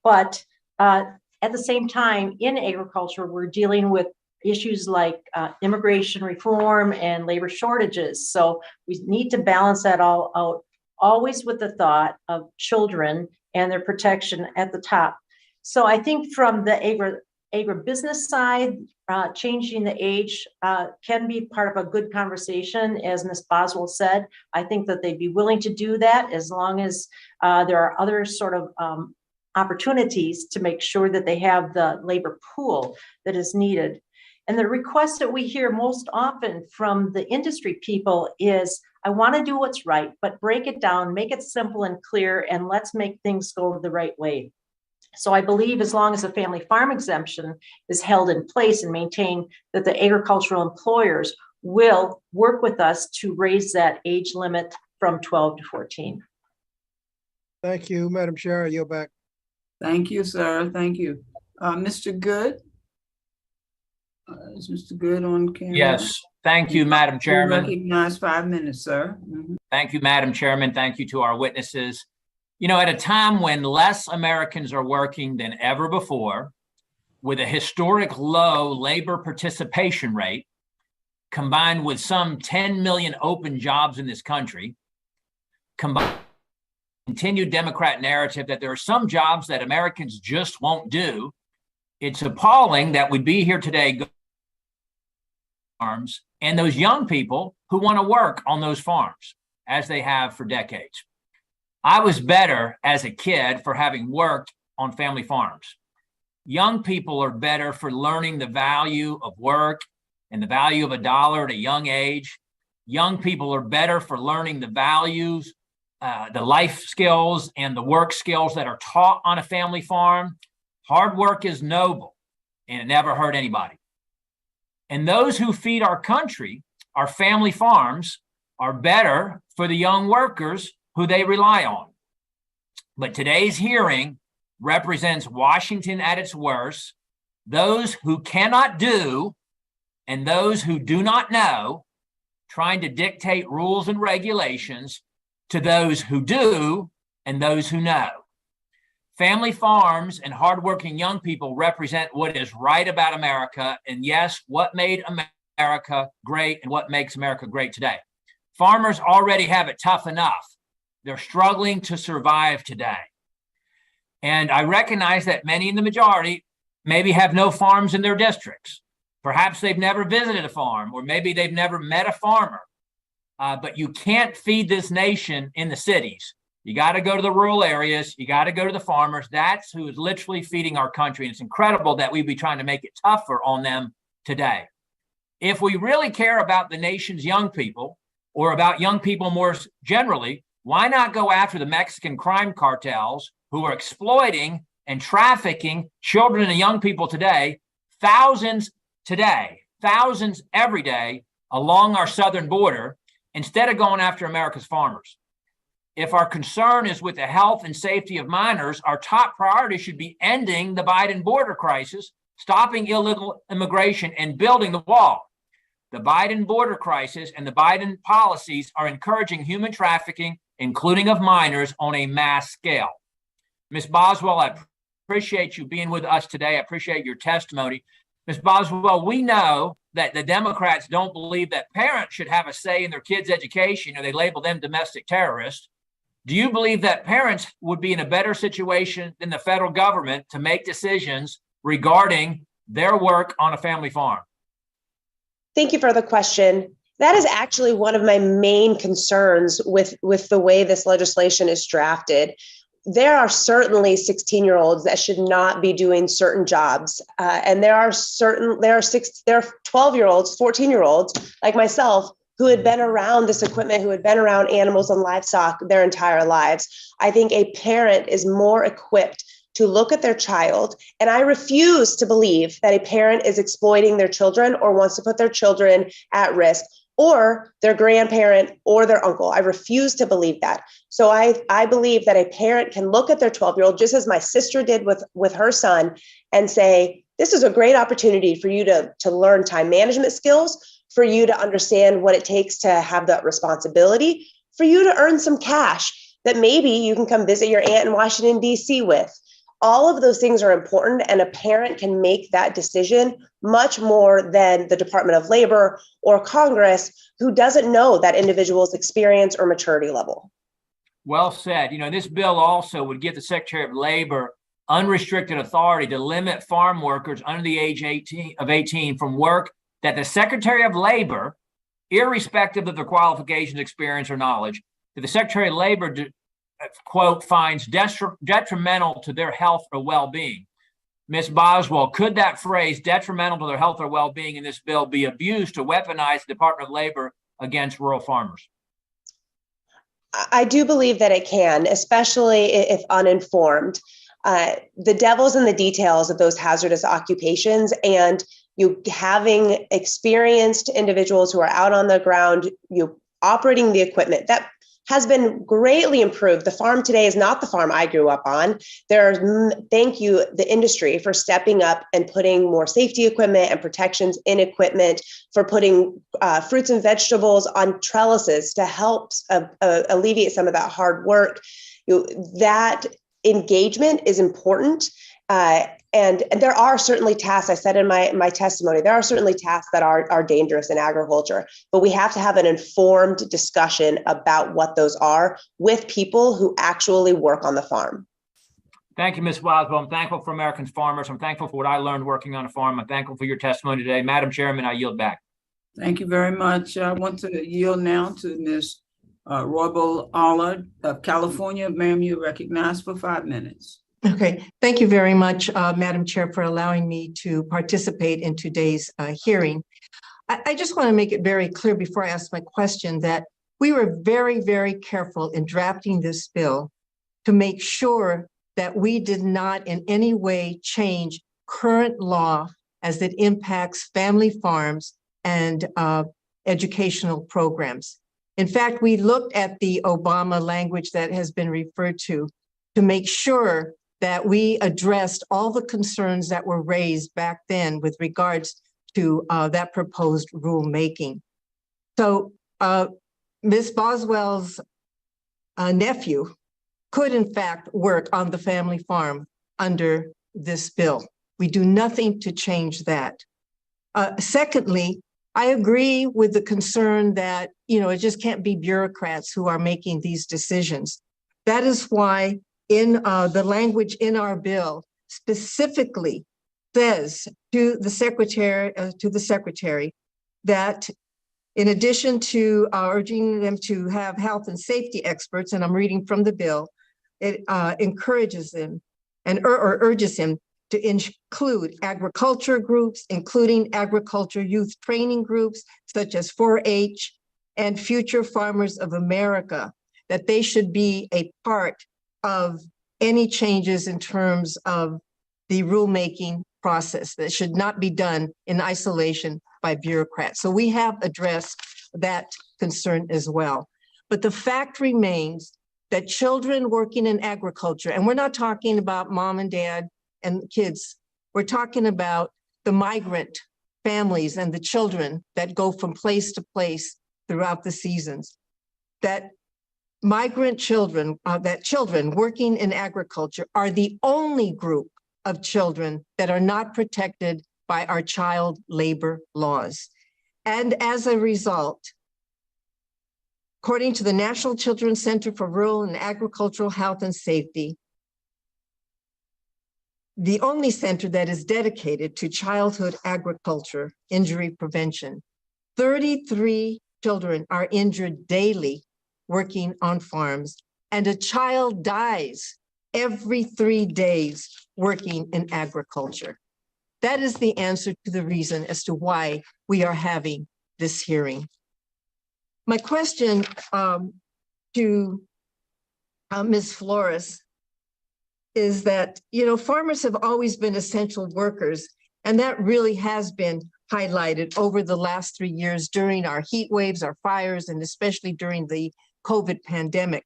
S4: But at the same time, in agriculture, we're dealing with issues like immigration reform and labor shortages. So we need to balance that all out, always with the thought of children and their protection at the top. So I think from the agribusiness side, changing the age can be part of a good conversation, as Ms. Boswell said. I think that they'd be willing to do that as long as there are other sort of opportunities to make sure that they have the labor pool that is needed. And the request that we hear most often from the industry people is, I want to do what's right, but break it down, make it simple and clear, and let's make things go the right way. So I believe as long as the family farm exemption is held in place and maintained, that the agricultural employers will work with us to raise that age limit from 12 to 14.
S14: Thank you, Madam Chair. I yield back.
S1: Thank you, sir. Thank you. Mr. Good? Is Mr. Good on camera?
S15: Yes. Thank you, Madam Chairman.
S1: Recognize 5 minutes, sir.
S15: Thank you, Madam Chairman. Thank you to our witnesses. You know, at a time when less Americans are working than ever before, with a historic low labor participation rate, combined with some 10 million open jobs in this country, combined with the continued Democrat narrative that there are some jobs that Americans just won't do, it's appalling that we'd be here today farms and those young people who want to work on those farms, as they have for decades. I was better as a kid for having worked on family farms. Young people are better for learning the value of work and the value of a dollar at a young age. Young people are better for learning the values, the life skills and the work skills that are taught on a family farm. Hard work is noble and it never hurt anybody. And those who feed our country, our family farms, are better for the young workers who they rely on. But today's hearing represents Washington at its worst, those who cannot do and those who do not know, trying to dictate rules and regulations to those who do and those who know. Family farms and hardworking young people represent what is right about America, and yes, what made America great and what makes America great today. Farmers already have it tough enough. They're struggling to survive today. And I recognize that many in the majority maybe have no farms in their districts. Perhaps they've never visited a farm, or maybe they've never met a farmer. But you can't feed this nation in the cities. You got to go to the rural areas. You got to go to the farmers. That's who is literally feeding our country. And it's incredible that we'd be trying to make it tougher on them today. If we really care about the nation's young people, or about young people more generally, why not go after the Mexican crime cartels who are exploiting and trafficking children and young people today, thousands every day along our southern border, instead of going after America's farmers? If our concern is with the health and safety of minors, our top priority should be ending the Biden border crisis, stopping illegal immigration, and building the wall. The Biden border crisis and the Biden policies are encouraging human trafficking, including of minors, on a mass scale. Ms. Boswell, I appreciate you being with us today. I appreciate your testimony. Ms. Boswell, we know that the Democrats don't believe that parents should have a say in their kids' education, or they label them domestic terrorists. Do you believe that parents would be in a better situation than the federal government to make decisions regarding their work on a family farm?
S5: Thank you for the question. That is actually one of my main concerns with the way this legislation is drafted. There are certainly 16-year-olds that should not be doing certain jobs. And there are 12-year-olds, 14-year-olds like myself who had been around this equipment, who had been around animals and livestock their entire lives. I think a parent is more equipped to look at their child. And I refuse to believe that a parent is exploiting their children or wants to put their children at risk, or their grandparent or their uncle. I refuse to believe that. So I believe that a parent can look at their 12-year-old, just as my sister did with her son, and say, this is a great opportunity for you to learn time management skills, for you to understand what it takes to have that responsibility, for you to earn some cash that maybe you can come visit your aunt in Washington, D.C. with. All of those things are important, and a parent can make that decision much more than the Department of Labor or Congress, who doesn't know that individual's experience or maturity level.
S15: Well said. You know, this bill also would give the Secretary of Labor unrestricted authority to limit farm workers under the age of 18 from work that the Secretary of Labor, irrespective of their qualifications, experience, or knowledge, that the Secretary of Labor quote, finds detrimental to their health or well-being. Ms. Boswell, could that phrase, detrimental to their health or well-being, in this bill be abused to weaponize the Department of Labor against rural farmers?
S5: I do believe that it can, especially if uninformed. The devil's in the details of those hazardous occupations, and you having experienced individuals who are out on the ground, you operating the equipment that has been greatly improved. The farm today is not the farm I grew up on. Thank you, the industry, for stepping up and putting more safety equipment and protections in equipment, for putting fruits and vegetables on trellises to help alleviate some of that hard work. That engagement is important. And there are certainly tasks, I said in my testimony, there are certainly tasks that are dangerous in agriculture, but we have to have an informed discussion about what those are with people who actually work on the farm.
S15: Thank you, Ms. Boswell. I'm thankful for American farmers. I'm thankful for what I learned working on a farm. I'm thankful for your testimony today. Madam Chairman, I yield back.
S1: Thank you very much. I want to yield now to Ms. Roybal Allard of California. Ma'am, you're recognized for 5 minutes.
S16: Okay, thank you very much, Madam Chair, for allowing me to participate in today's hearing. I just want to make it very clear before I ask my question that we were very, very careful in drafting this bill to make sure that we did not in any way change current law as it impacts family farms and educational programs. In fact, we looked at the Obama language that has been referred to make sure that we addressed all the concerns that were raised back then with regards to that proposed rulemaking. So Ms. Boswell's nephew could in fact work on the family farm under this bill. We do nothing to change that. Secondly, I agree with the concern that, it just can't be bureaucrats who are making these decisions. That is why in the language in our bill specifically says to the secretary that in addition to urging them to have health and safety experts, and I'm reading from the bill, it encourages them or urges him to include agriculture groups, including agriculture youth training groups such as 4-H and Future Farmers of America, that they should be a part of any changes in terms of the rulemaking process. That should not be done in isolation by bureaucrats. So we have addressed that concern as well. But the fact remains that children working in agriculture, and we're not talking about mom and dad and kids, we're talking about the migrant families and the children that go from place to place throughout the seasons, that migrant children, that children working in agriculture are the only group of children that are not protected by our child labor laws. And as a result, according to the National Children's Center for Rural and Agricultural Health and Safety, the only center that is dedicated to childhood agriculture injury prevention, 33 children are injured daily working on farms, and a child dies every 3 days working in agriculture. That is the answer to the reason as to why we are having this hearing. My question to Ms. Flores is that, you know, farmers have always been essential workers, and that really has been highlighted over the last 3 years during our heat waves, our fires, and especially during the COVID pandemic.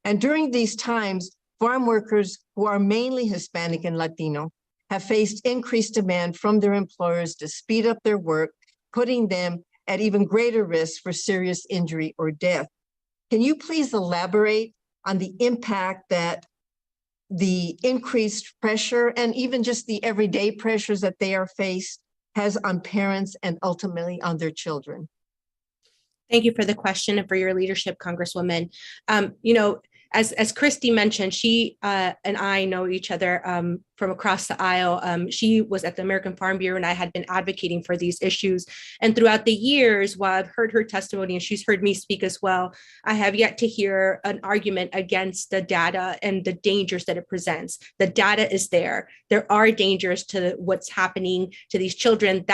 S16: And during these times, farm workers who are mainly Hispanic and Latino have faced increased demand from their employers to speed up their work, putting them at even greater risk for serious injury or death. Can you please elaborate on the impact that the increased pressure and even just the everyday pressures that they are faced has on parents and ultimately on their children?
S6: Thank you for the question and for your leadership, Congresswoman. You know, as Christy mentioned, she and I know each other from across the aisle. She was at the American Farm Bureau, and I had been advocating for these issues. And throughout the years, while I've heard her testimony and she's heard me speak as well, I have yet to hear an argument against the data and the dangers that it presents. The data is there. There are dangers to what's happening to these children.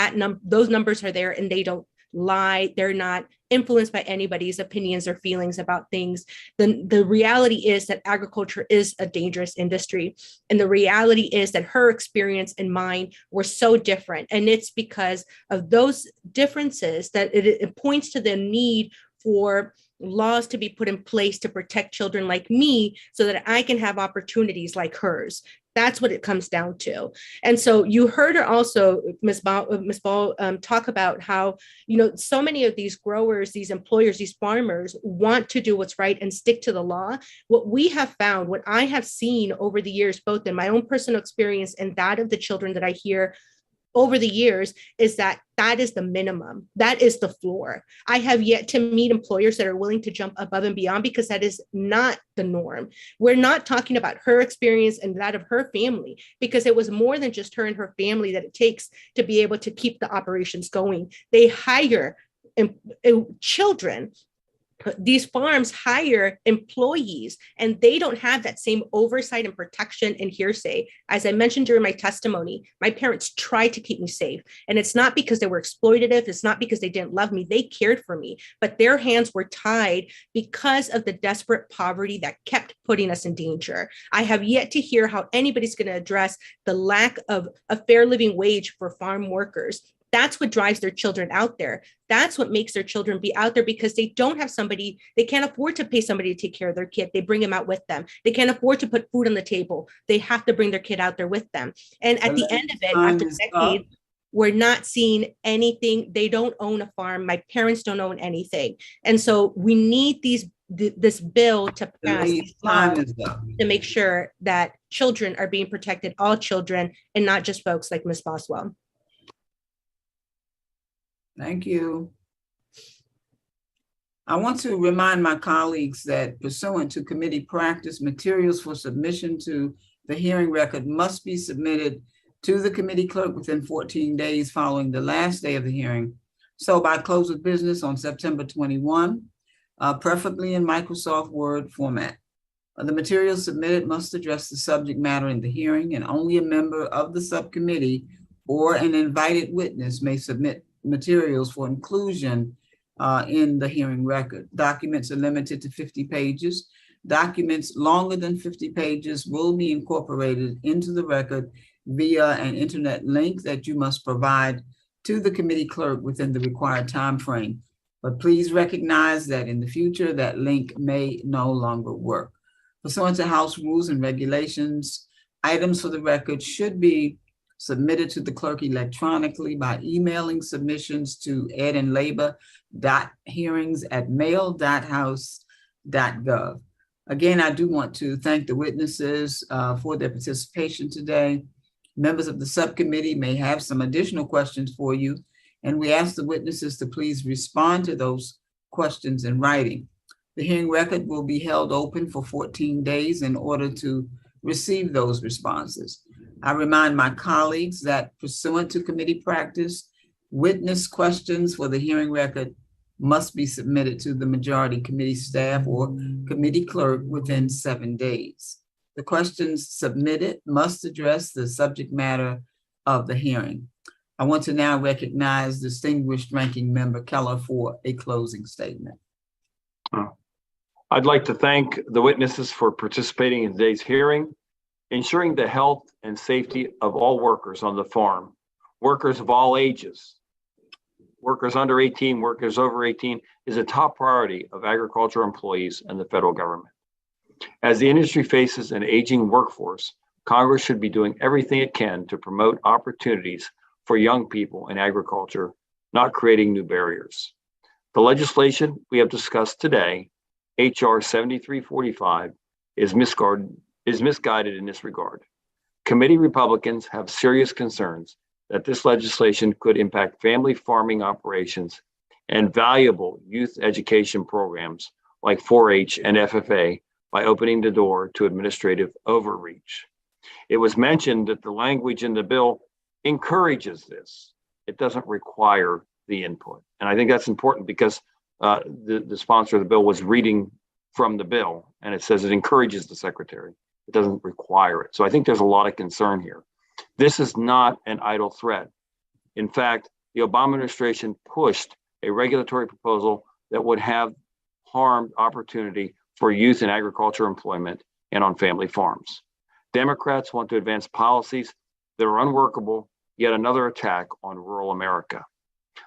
S6: Those numbers are there, and they don't lie. They're not influenced by anybody's opinions or feelings about things. The reality is that agriculture is a dangerous industry. And the reality is that her experience and mine were so different. And it's because of those differences that it points to the need for laws to be put in place to protect children like me so that I can have opportunities like hers. That's what it comes down to. And so you heard her also, Ms. Ball, talk about how, you know, so many of these growers, these employers, these farmers want to do what's right and stick to the law. What we have found, what I have seen over the years, both in my own personal experience and that of the children that I hear over the years, is that that is the minimum. That is the floor. I have yet to meet employers that are willing to jump above and beyond, because that is not the norm. We're not talking about her experience and that of her family, because it was more than just her and her family that it takes to be able to keep the operations going. They hire children. These farms hire employees, and they don't have that same oversight and protection and hearsay. As I mentioned during my testimony, my parents tried to keep me safe. And it's not because they were exploitative. It's not because they didn't love me. They cared for me, but their hands were tied because of the desperate poverty that kept putting us in danger. I have yet to hear how anybody's going to address the lack of a fair living wage for farm workers. That's what drives their children out there. That's what makes their children be out there, because they don't have somebody, they can't afford to pay somebody to take care of their kid. They bring them out with them. They can't afford to put food on the table. They have to bring their kid out there with them. And at the end of it, after decades, we're not seeing anything. They don't own a farm. My parents don't own anything. And so we need this bill to pass these laws to make sure that children are being protected, all children, and not just folks like Ms. Boswell.
S1: Thank you. I want to remind my colleagues that pursuant to committee practice, materials for submission to the hearing record must be submitted to the committee clerk within 14 days following the last day of the hearing. So by close of business on September 21, preferably in Microsoft Word format. The materials submitted must address the subject matter in the hearing, and only a member of the subcommittee or an invited witness may submit materials for inclusion in the hearing record. Documents are limited to 50 pages. Documents longer than 50 pages will be incorporated into the record via an internet link that you must provide to the committee clerk within the required time frame. But please recognize that in the future, that link may no longer work. Pursuant to House rules and regulations, items for the record should be submitted to the clerk electronically by emailing submissions to edandlabor.hearings@mail.house.gov www.sbcc.gov. Again, I do want to thank the witnesses for their participation today. Members of the subcommittee may have some additional questions for you, and we ask the witnesses to please respond to those questions in writing. The hearing record will be held open for 14 days in order to receive those responses. I remind my colleagues that pursuant to committee practice, witness questions for the hearing record must be submitted to the majority committee staff or committee clerk within 7 days. The questions submitted must address the subject matter of the hearing. I want to now recognize distinguished ranking member Keller for a closing statement.
S2: I'd like to thank the witnesses for participating in today's hearing. Ensuring the health and safety of all workers on the farm, workers of all ages, workers under 18, workers over 18, is a top priority of agricultural employees and the federal government. As the industry faces an aging workforce, Congress should be doing everything it can to promote opportunities for young people in agriculture, not creating new barriers. The legislation we have discussed today, H.R. 7345, is misguided in this regard. Committee Republicans have serious concerns that this legislation could impact family farming operations and valuable youth education programs like 4-H and FFA by opening the door to administrative overreach. It was mentioned that the language in the bill encourages this. It doesn't require the input. And I think that's important because the sponsor of the bill was reading from the bill, and it says it encourages the secretary. It doesn't require it. So I think there's a lot of concern here. This is not an idle threat. In fact, the Obama administration pushed a regulatory proposal that would have harmed opportunity for youth in agriculture employment and on family farms. Democrats want to advance policies that are unworkable, yet another attack on rural America.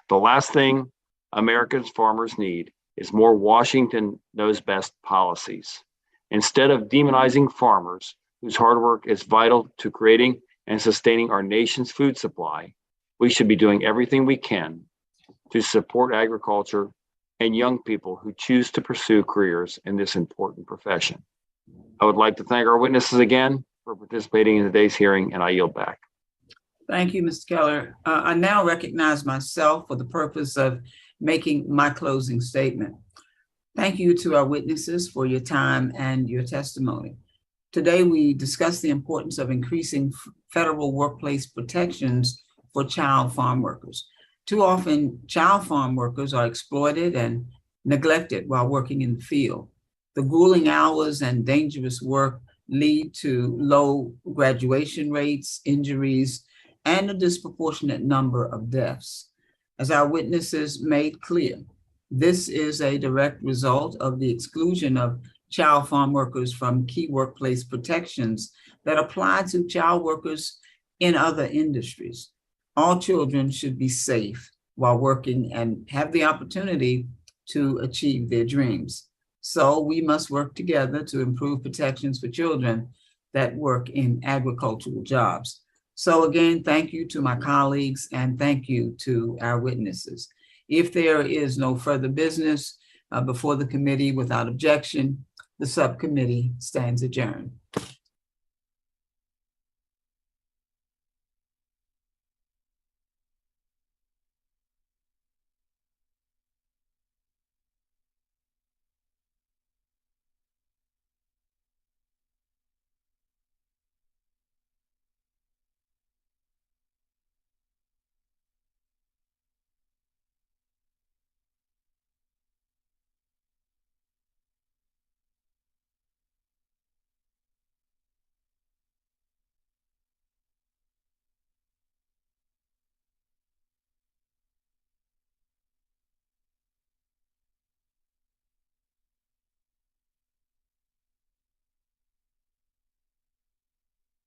S2: The last thing America's farmers need is more Washington knows best policies. Instead of demonizing farmers whose hard work is vital to creating and sustaining our nation's food supply, we should be doing everything we can to support agriculture and young people who choose to pursue careers in this important profession. I would like to thank our witnesses again for participating in today's hearing, and I yield back.
S1: Thank you, Mr. Keller. I now recognize myself for the purpose of making my closing statement. Thank you to our witnesses for your time and your testimony. Today, we discussed the importance of increasing federal workplace protections for child farm workers. Too often, child farm workers are exploited and neglected while working in the field. The grueling hours and dangerous work lead to low graduation rates, injuries, and a disproportionate number of deaths. As our witnesses made clear, this is a direct result of the exclusion of child farm workers from key workplace protections that apply to child workers in other industries. All children should be safe while working and have the opportunity to achieve their dreams. So we must work together to improve protections for children that work in agricultural jobs. So again, thank you to my colleagues and thank you to our witnesses. If there is no further business before the committee without objection, the subcommittee stands adjourned.